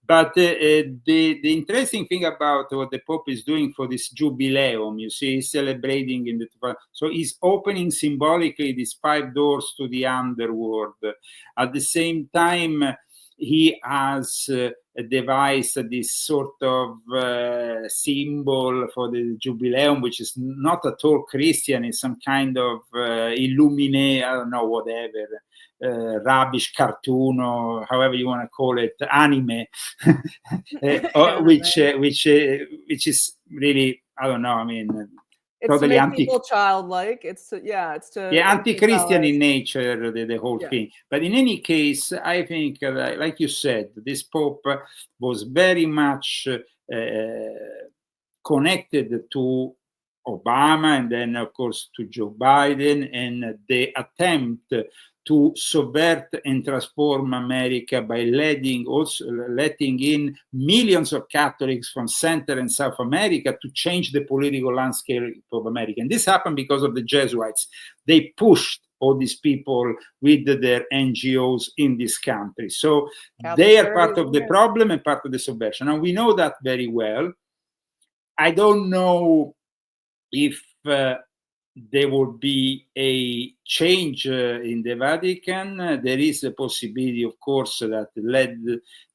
B: But the interesting thing about what the Pope is doing for this Jubileum, you see, he's celebrating in the, so he's opening symbolically these 5 doors to the underworld. At the same time, he has devised this sort of symbol for the Jubileum, which is not at all Christian. It's some kind of illuminate, I don't know, whatever, rubbish cartoon, or however you want to call it, anime, which is really, I don't know. I mean,
A: it's
B: totally
A: to make people childlike. It's to,
B: anti-Christian in nature, the whole
A: Yeah.
B: thing. But in any case, I think, like you said, this Pope was very much connected to Obama, and then of course to Joe Biden, and the attempt to subvert and transform America by letting in millions of Catholics from Central and South America to change the political landscape of America. And this happened because of the Jesuits. They pushed all these people with their NGOs in this country. So they are part of the problem and part of the subversion. And we know that very well. I don't know if there will be a change in the Vatican. There is a possibility, of course, that led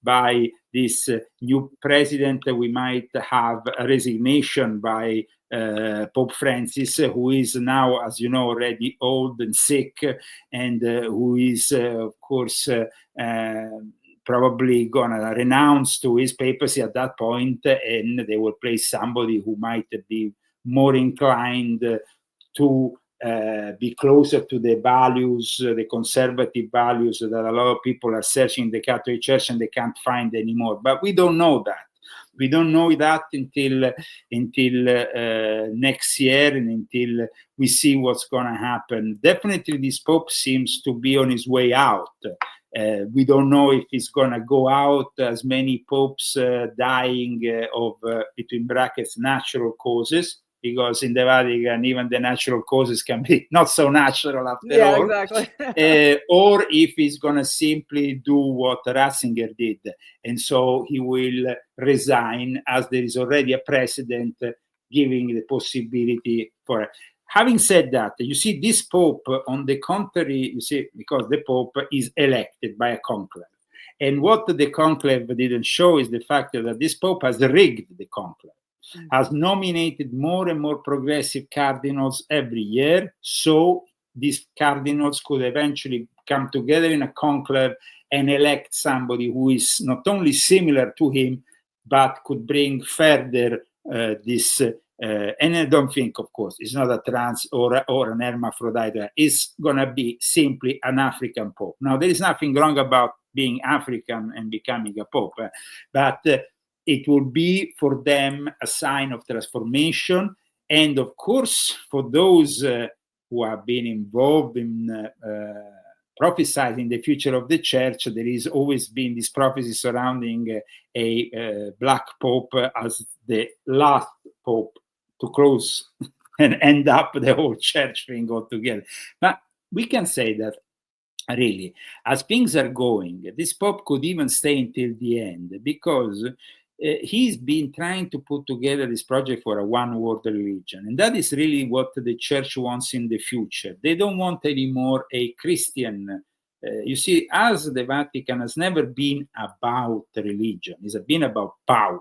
B: by this new president, we might have a resignation by Pope Francis, who is now, as you know, already old and sick, and who is, of course, probably gonna renounce to his papacy at that point, and they will place somebody who might be more inclined to be closer to the values, the conservative values that a lot of people are searching in the Catholic Church and they can't find anymore. But we don't know that. We don't know that until next year, and until we see what's going to happen. Definitely, this Pope seems to be on his way out. We don't know if he's going to go out, as many popes dying of, between brackets, natural causes, because in the Vatican, even the natural causes can be not so natural after all.
A: Exactly.
B: Or if he's going to simply do what Ratzinger did, and so he will resign, as there is already a precedent giving the possibility for it. Having said that, you see, this Pope, on the contrary, you see, because the Pope is elected by a conclave. And what the conclave didn't show is the fact that this Pope has rigged the conclave, has nominated more and more progressive cardinals every year. So these cardinals could eventually come together in a conclave and elect somebody who is not only similar to him, but could bring further this. And I don't think, of course, it's not a trans or an hermaphrodite. It's going to be simply an African Pope. Now, there is nothing wrong about being African and becoming a Pope, but it will be for them a sign of transformation. And of course, for those who have been involved in prophesying the future of the church, there has always been this prophecy surrounding a black Pope as the last Pope to close and end up the whole church thing altogether. But we can say that really, as things are going, this Pope could even stay until the end, because he's been trying to put together this project for a one-world religion. And that is really what the church wants in the future. They don't want anymore a Christian. You see, as the Vatican has never been about religion, it's been about power.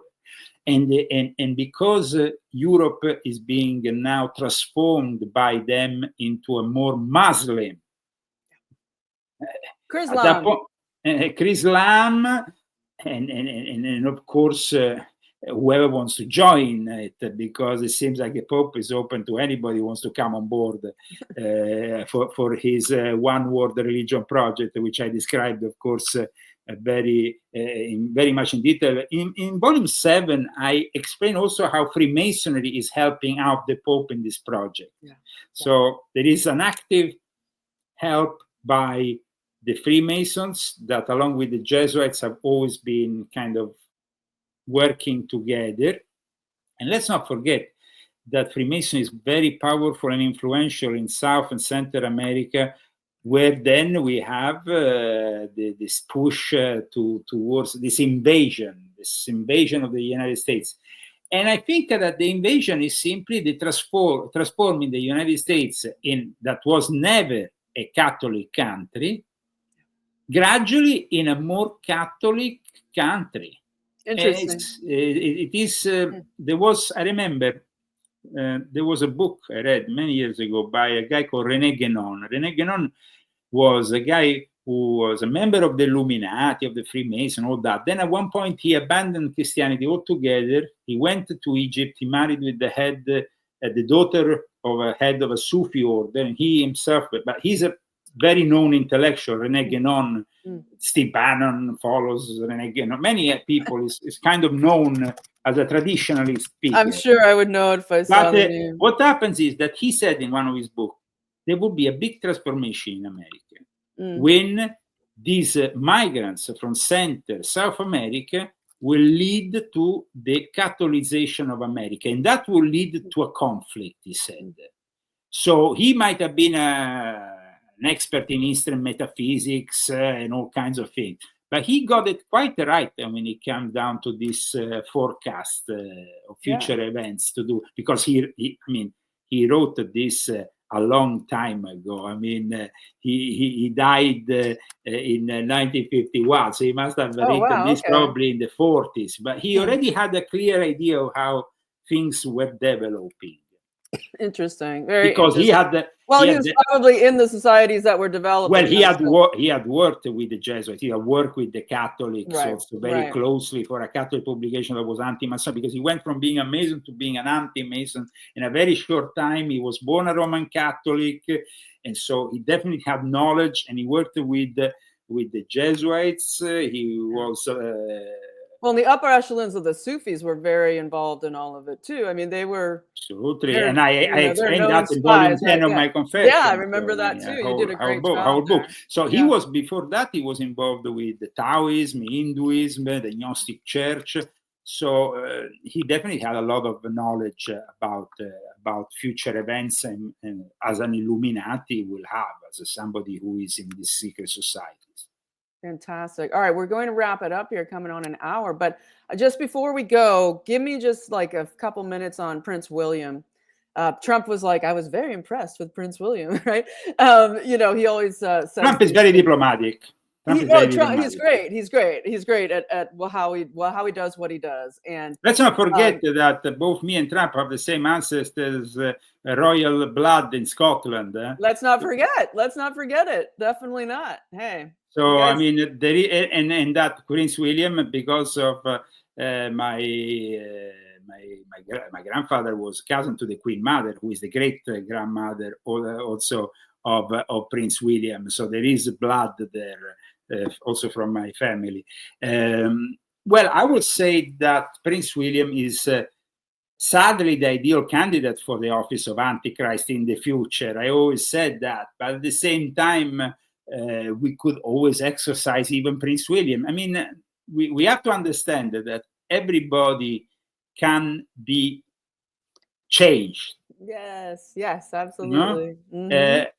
B: And because Europe is being now transformed by them into a more Muslim, Chrislam, and of course, whoever wants to join it, because it seems like the Pope is open to anybody who wants to come on board for his one world religion project, which I described, of course, very much in detail. In volume 7, I explain also how Freemasonry is helping out the Pope in this project. So there is an active help by the Freemasons that, along with the Jesuits, have always been kind of working together. And let's not forget that Freemasonry is very powerful and influential in South and Central America, where then we have this push towards this invasion of the United States. And I think that the invasion is simply the transforming the United States, that was never a Catholic country, gradually in a more Catholic country.
A: Interesting.
B: I remember there was a book I read many years ago by a guy called René Guénon. René Guénon was a guy who was a member of the Illuminati, of the Freemason, all that. Then at one point he abandoned Christianity altogether. He went to Egypt. He married with the daughter of a head of a Sufi order, and he himself, but he's a very known intellectual, René Guénon. Steve Bannon follows René Guénon. Many people is kind of known as a traditionalist speaker.
A: I'm sure I would know it if I saw the name.
B: What happens is that he said in one of his books, there will be a big transformation in America when these migrants from South America will lead to the Catholicization of America, and that will lead to a conflict, he said. So he might have been an expert in Eastern metaphysics and all kinds of things, but he got it quite right when it comes down to this forecast of future events to do, because he wrote this a long time ago. I mean, he died in 1951, so he must have written this probably in the 40s, but he already had a clear idea of how things were developing.
A: Interesting. Very
B: because
A: interesting. He was probably in the societies that were developing.
B: Well, he had worked with the Jesuits. He had worked with the Catholics also very closely for a Catholic publication that was anti-Mason, because he went from being a Mason to being an anti-Mason in a very short time. He was born a Roman Catholic, and so he definitely had knowledge, and he worked with the Jesuits. He was
A: well, the upper echelons of the Sufis were very involved in all of it too. I mean, they were
B: absolutely, and I explained that in volume 10 of my confession.
A: Yeah, I remember that too. You did a great job.
B: So he was, before that, he was involved with the Taoism, Hinduism, the Gnostic Church. So he definitely had a lot of knowledge about future events, and as an Illuminati will have, as somebody who is in these secret societies.
A: Fantastic. All right, we're going to wrap it up here, coming on an hour. But just before we go, give me just like a couple minutes on Prince William. Trump was like, I was very impressed with Prince William, right? He always says
B: Trump is very diplomatic.
A: He's great. He's great at how he does what he does. And
B: let's not forget that both me and Trump have the same ancestors, royal blood in Scotland.
A: Let's not forget it. Definitely not. Hey.
B: So I mean, there is, and that Prince William, because of my grandfather was cousin to the Queen Mother, who is the great grandmother also of Prince William. So there is blood there, also from my family. Well, I would say that Prince William is sadly the ideal candidate for the office of Antichrist in the future. I always said that, but at the same time, we could always exorcise even Prince William. I mean, we have to understand that everybody can be changed.
A: Yes, absolutely.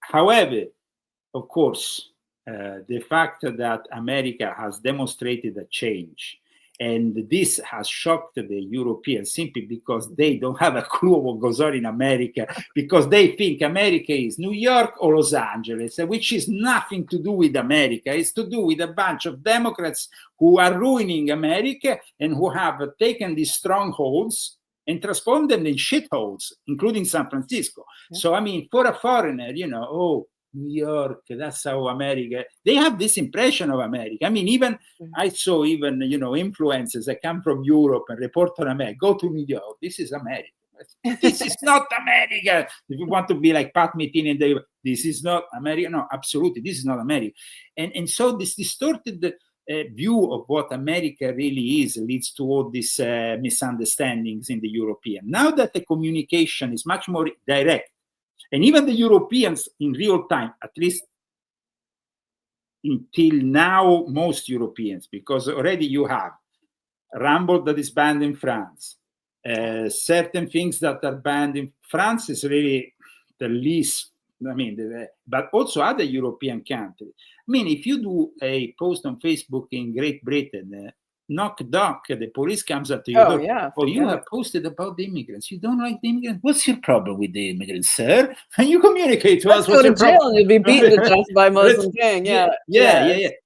B: However, of course, the fact that America has demonstrated a change, and this has shocked the Europeans simply because they don't have a clue of what goes on in America, because they think America is New York or Los Angeles, which is nothing to do with America. It's to do with a bunch of Democrats who are ruining America and who have taken these strongholds and transformed them in shitholes, including San Francisco. Yeah. So, I mean, for a foreigner, New York, that's how America, they have this impression of America. I mean, I saw influencers that come from Europe and report on America, go to New York, this is America. This is not America. If you want to be like Pat Metheny, this is not America. No, absolutely, this is not America. And so this distorted view of what America really is leads to all these misunderstandings in the European. Now that the communication is much more direct, and even the Europeans in real time, at least until now, most Europeans, because already you have Rumble that is banned in France, certain things that are banned in France is really the least I mean, but also other European countries. I mean, if you do a post on Facebook in Great Britain, knock, the police comes up to your door.
A: Yeah.
B: Oh, you have posted about the immigrants. You don't like the immigrants? What's your problem with the immigrants, sir? And you communicate to us.
A: Let's go to jail and you'll be beaten to death by Muslim gang. Yeah.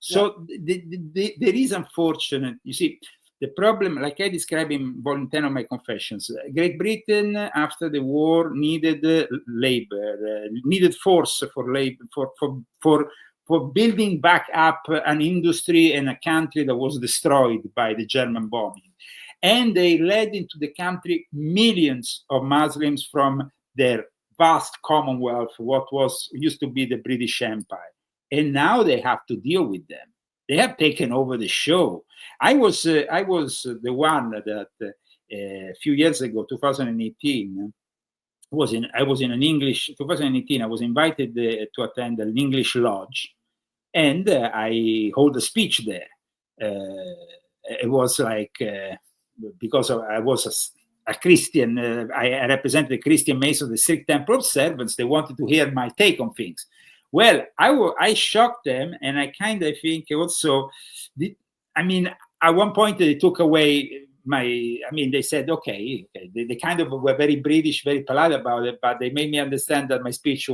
B: So there is unfortunate, you see, the problem, like I describe in Volume 10 of my Confessions, Great Britain after the war needed labor, needed force for labor, for building back up an industry and a country that was destroyed by the German bombing. And they led into the country millions of Muslims from their vast Commonwealth, what used to be the British Empire. And now they have to deal with them. They have taken over the show. I was the one that a few years ago, 2018, I was in an English. 2018, I was invited to attend an English lodge, and I hold a speech there. It was like because I was a Christian. I represented the Christian Masons, the strict temple observance. They wanted to hear my take on things. Well, I shocked them, and I kind of think also, at one point they took away they said, okay. They kind of were very British, very polite about it, but they made me understand that my speech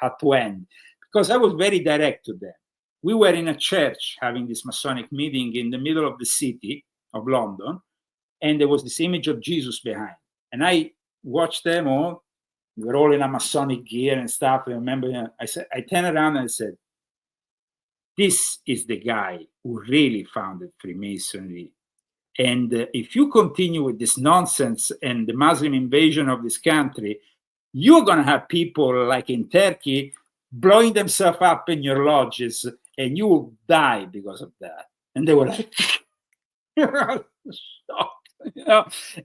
B: had to end, because I was very direct to them. We were in a church having this Masonic meeting in the middle of the city of London, and there was this image of Jesus behind. And I watched them all. We were all in a Masonic gear and stuff. I remember, I turned around and I said, this is the guy who really founded Freemasonry. And if you continue with this nonsense and the Muslim invasion of this country, you're going to have people like in Turkey blowing themselves up in your lodges, and you will die because of that. And they were like, shocked.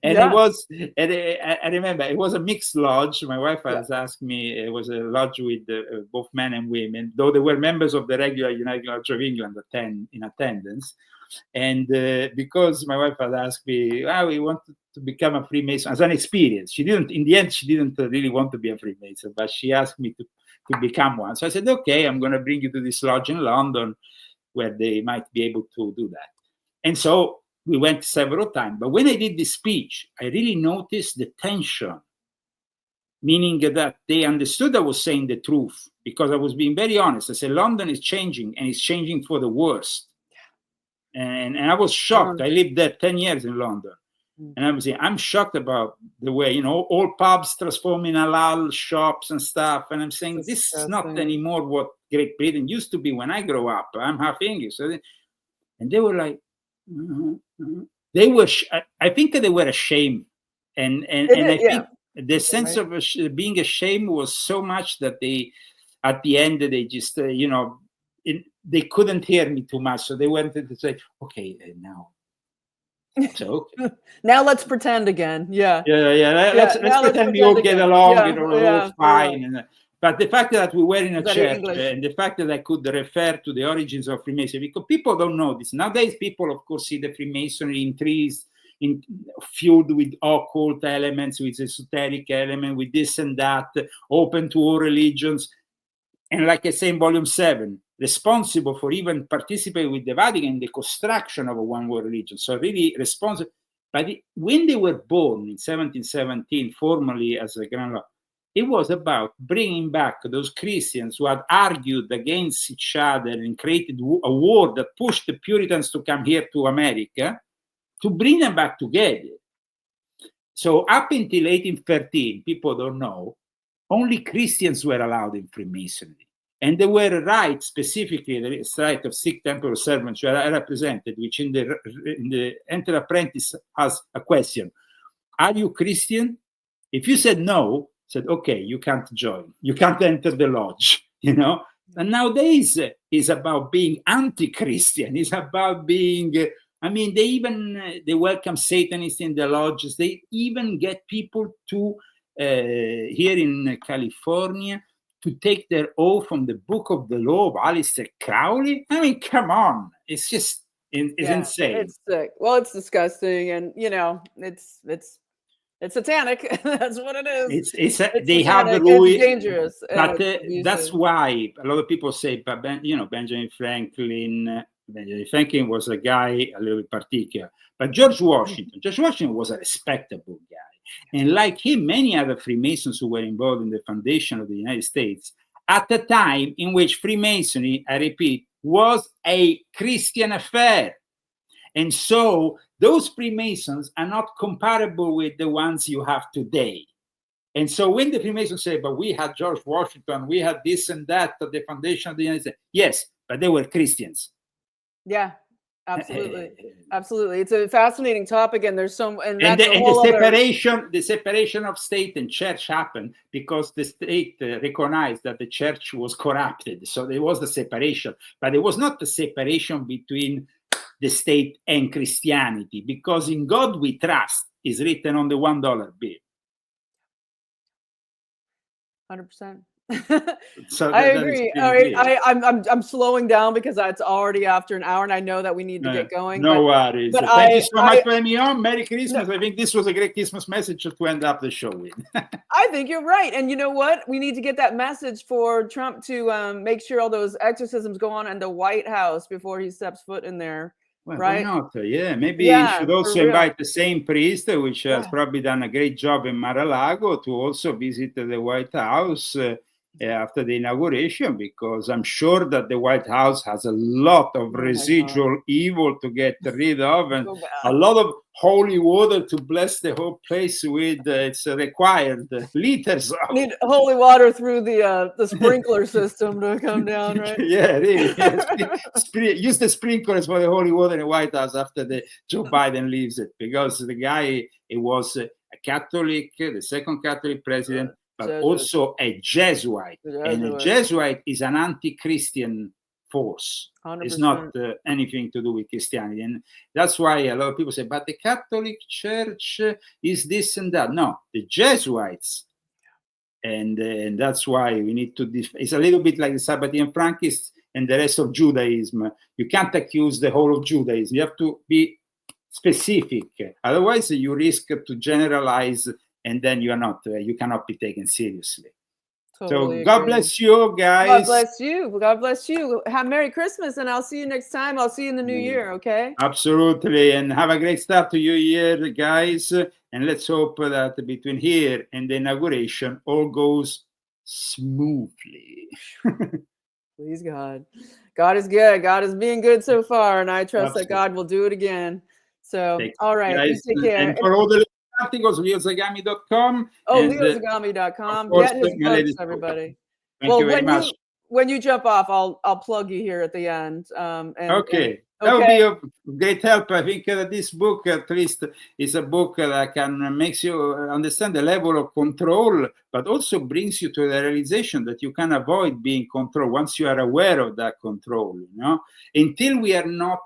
B: And it was, and I remember it was a mixed lodge. My wife has asked me, it was a lodge with both men and women, though they were members of the regular United Lodge of England in attendance. And because my wife had asked me, we wanted to become a Freemason as an experience. In the end, she didn't really want to be a Freemason, but she asked me to become one. So I said, okay, I'm going to bring you to this lodge in London where they might be able to do that. And so we went several times. But when I did this speech, I really noticed the tension, meaning that they understood I was saying the truth, because I was being very honest. I said, London is changing, and it's changing for the worst. And I was shocked. I lived there 10 years in London. And I'm shocked about the way, all pubs transform in halal shops and stuff. And I'm saying, this is not anymore what Great Britain used to be when I grew up. I'm half English. And they were like, they were, I think they were ashamed. And I think the sense of being ashamed was so much that they, at the end, they just, they couldn't hear me too much. So they wanted to say, okay, now. So okay.
A: Now let's pretend again.
B: Let's pretend we all get along, we're all fine. But the fact that we were in a church, and the fact that I could refer to the origins of Freemasonry, because people don't know this. Nowadays, people, of course, see the Freemasonry in trees, fueled with occult elements, with esoteric elements, with this and that, open to all religions. And like I say in Volume 7, responsible for even participating with the Vatican in the construction of a one-world religion. So really responsible. But when they were born in 1717, formally as a Grand Law, it was about bringing back those Christians who had argued against each other and created a war that pushed the Puritans to come here to America, to bring them back together. So up until 1813, people don't know, only Christians were allowed in Freemasonry. And there were rights, specifically the right of Sikh temple servants, who are represented, which in the Enter Apprentice has a question. Are you Christian? If you said no, said, okay, you can't join. You can't enter the lodge, And nowadays, it's about being anti-Christian. It's about being, they welcome Satanists in the lodges. They even get people to, here in California, to take their oath from the Book of the Law of Aleister Crowley. I mean, come on. It's just, it's insane.
A: It's sick. Well, it's disgusting. And, it's It's satanic. That's what it is.
B: It's
A: It's
B: they have
A: satanic.
B: Louis,
A: It's dangerous. And
B: but
A: it's
B: that's
A: abusive.
B: why a lot of people say, but Benjamin Franklin. Benjamin Franklin was a guy a little bit particular, but George Washington was a respectable guy, and like him, many other Freemasons who were involved in the foundation of the United States at a time in which Freemasonry, I repeat, was a Christian affair. And so those Freemasons are not comparable with the ones you have today. And so when the Freemasons say, but we had George Washington, we had this and that at the foundation of the United States. Yes, but they were Christians.
A: Yeah, absolutely. Absolutely. It's a fascinating topic, and there's some, and that's
B: the separation of state and church happened because the state recognized that the church was corrupted. So there was the separation, but it was not the separation between the state and Christianity, because in God we trust is written on the $1 bill.
A: 100%.
B: So
A: I agree. All right, I'm slowing down because it's already after an hour, and I know that we need to get going.
B: No worries.
A: But
B: Thank you so much for having me on. Merry Christmas. I think this was a great Christmas message to end up the show with.
A: I think you're right. And you know what? We need to get that message for Trump to make sure all those exorcisms go on in the White House before he steps foot in there.
B: Well,
A: right?
B: Why not? Yeah, maybe you should also invite the same priest, which has probably done a great job in Mar-A-Lago, to also visit the White House after the inauguration, because I'm sure that the White House has a lot of residual evil to get rid of, and a lot of holy water to bless the whole place with. It's required liters of.
A: Need holy water through the sprinkler system to come down, right?
B: Yeah, really. Use the sprinklers for the holy water in the White House after Joe Biden leaves it, because the guy, it was a Catholic, the second Catholic president, but also a Jesuit. And a Jesuit is an anti-Christian force. 100%. It's not anything to do with Christianity. And that's why a lot of people say, but the Catholic Church is this and that. No, the Jesuits. And that's why we need to, it's a little bit like the Sabbatean Frankists and the rest of Judaism. You can't accuse the whole of Judaism. You have to be specific. Otherwise, you risk to generalize, and then you cannot be taken seriously. Totally so God bless you, guys.
A: God bless you. God bless you. Have Merry Christmas, and I'll see you next time. I'll see you in the new year, okay?
B: Absolutely. And have a great start to your year, guys. And let's hope that between here and the inauguration, all goes smoothly.
A: Please, God. God is good. God is being good so far, and I trust that God will do it again. So, all right. Guys, take care.
B: And for all the articles, leozagami.com.
A: Oh, leozagami.com. Get his books, everybody.
B: Thank you very much.
A: When you jump off, I'll plug you here at the end.
B: Okay. That would be a great help. I think that this book, at least, is a book that makes you understand the level of control, but also brings you to the realization that you can avoid being controlled once you are aware of that control. Until we are not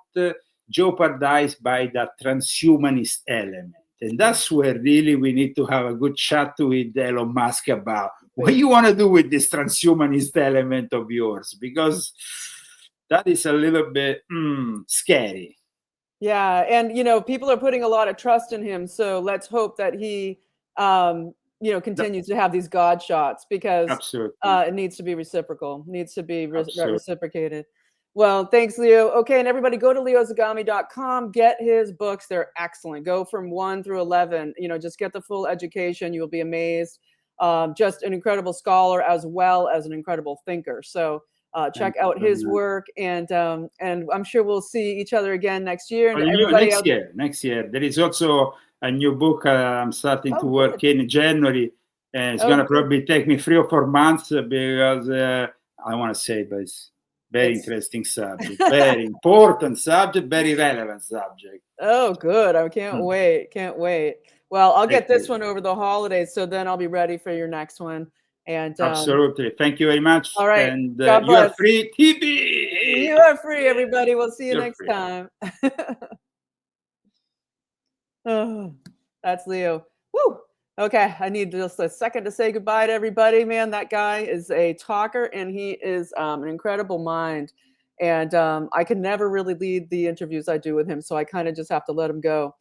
B: jeopardized by that transhumanist element. And that's where really we need to have a good chat with Elon Musk about what you want to do with this transhumanist element of yours, because that is a little bit scary.
A: Yeah. And, people are putting a lot of trust in him. So let's hope that he, continues to have these God shots, because it needs to be reciprocal, needs to be reciprocated. Well, thanks, Leo. Okay, and everybody go to leozagami.com, get his books. They're excellent. Go from 1 through 11. Just get the full education. You'll be amazed. Just an incredible scholar as well as an incredible thinker. So check out his work, and I'm sure we'll see each other again next year. And
B: next year. There is also a new book I'm starting to work in January, and it's going to probably take me 3 or 4 months, because I want to say, but it's very interesting subject, very important subject, very relevant subject.
A: Oh, good. I can't wait. Can't wait. Well, I'll get this one over the holidays, so then I'll be ready for your next one. And
B: absolutely. Thank you very much.
A: All right.
B: And you are free TV.
A: You are free, everybody. We'll see you next time. Oh, that's Leo. Woo. Okay, I need just a second to say goodbye to everybody, man. That guy is a talker, and he is an incredible mind. And I can never really lead the interviews I do with him, so I kind of just have to let him go.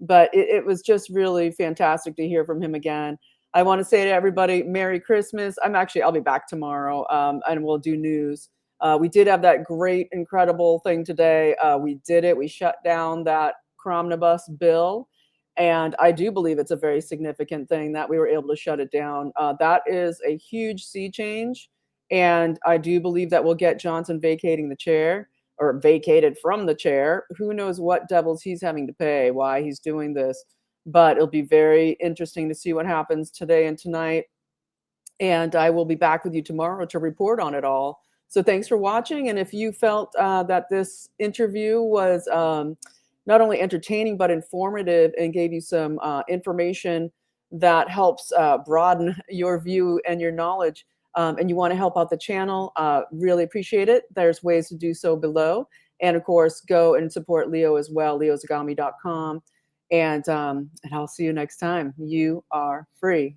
A: but it was just really fantastic to hear from him again. I want to say to everybody, Merry Christmas. I'll be back tomorrow, and we'll do news. We did have that great, incredible thing today. We did it. We shut down that Cromnibus bill. And I do believe it's a very significant thing that we were able to shut it down. That is a huge sea change. And I do believe that we'll get Johnson vacating the chair, or vacated from the chair. Who knows what devils he's having to pay, why he's doing this. But it'll be very interesting to see what happens today and tonight. And I will be back with you tomorrow to report on it all. So thanks for watching. And if you felt that this interview was not only entertaining, but informative and gave you some information that helps broaden your view and your knowledge, and you want to help out the channel, really appreciate it. There's ways to do so below. And of course, go and support Leo as well, leozagami.com. And I'll see you next time. You are free.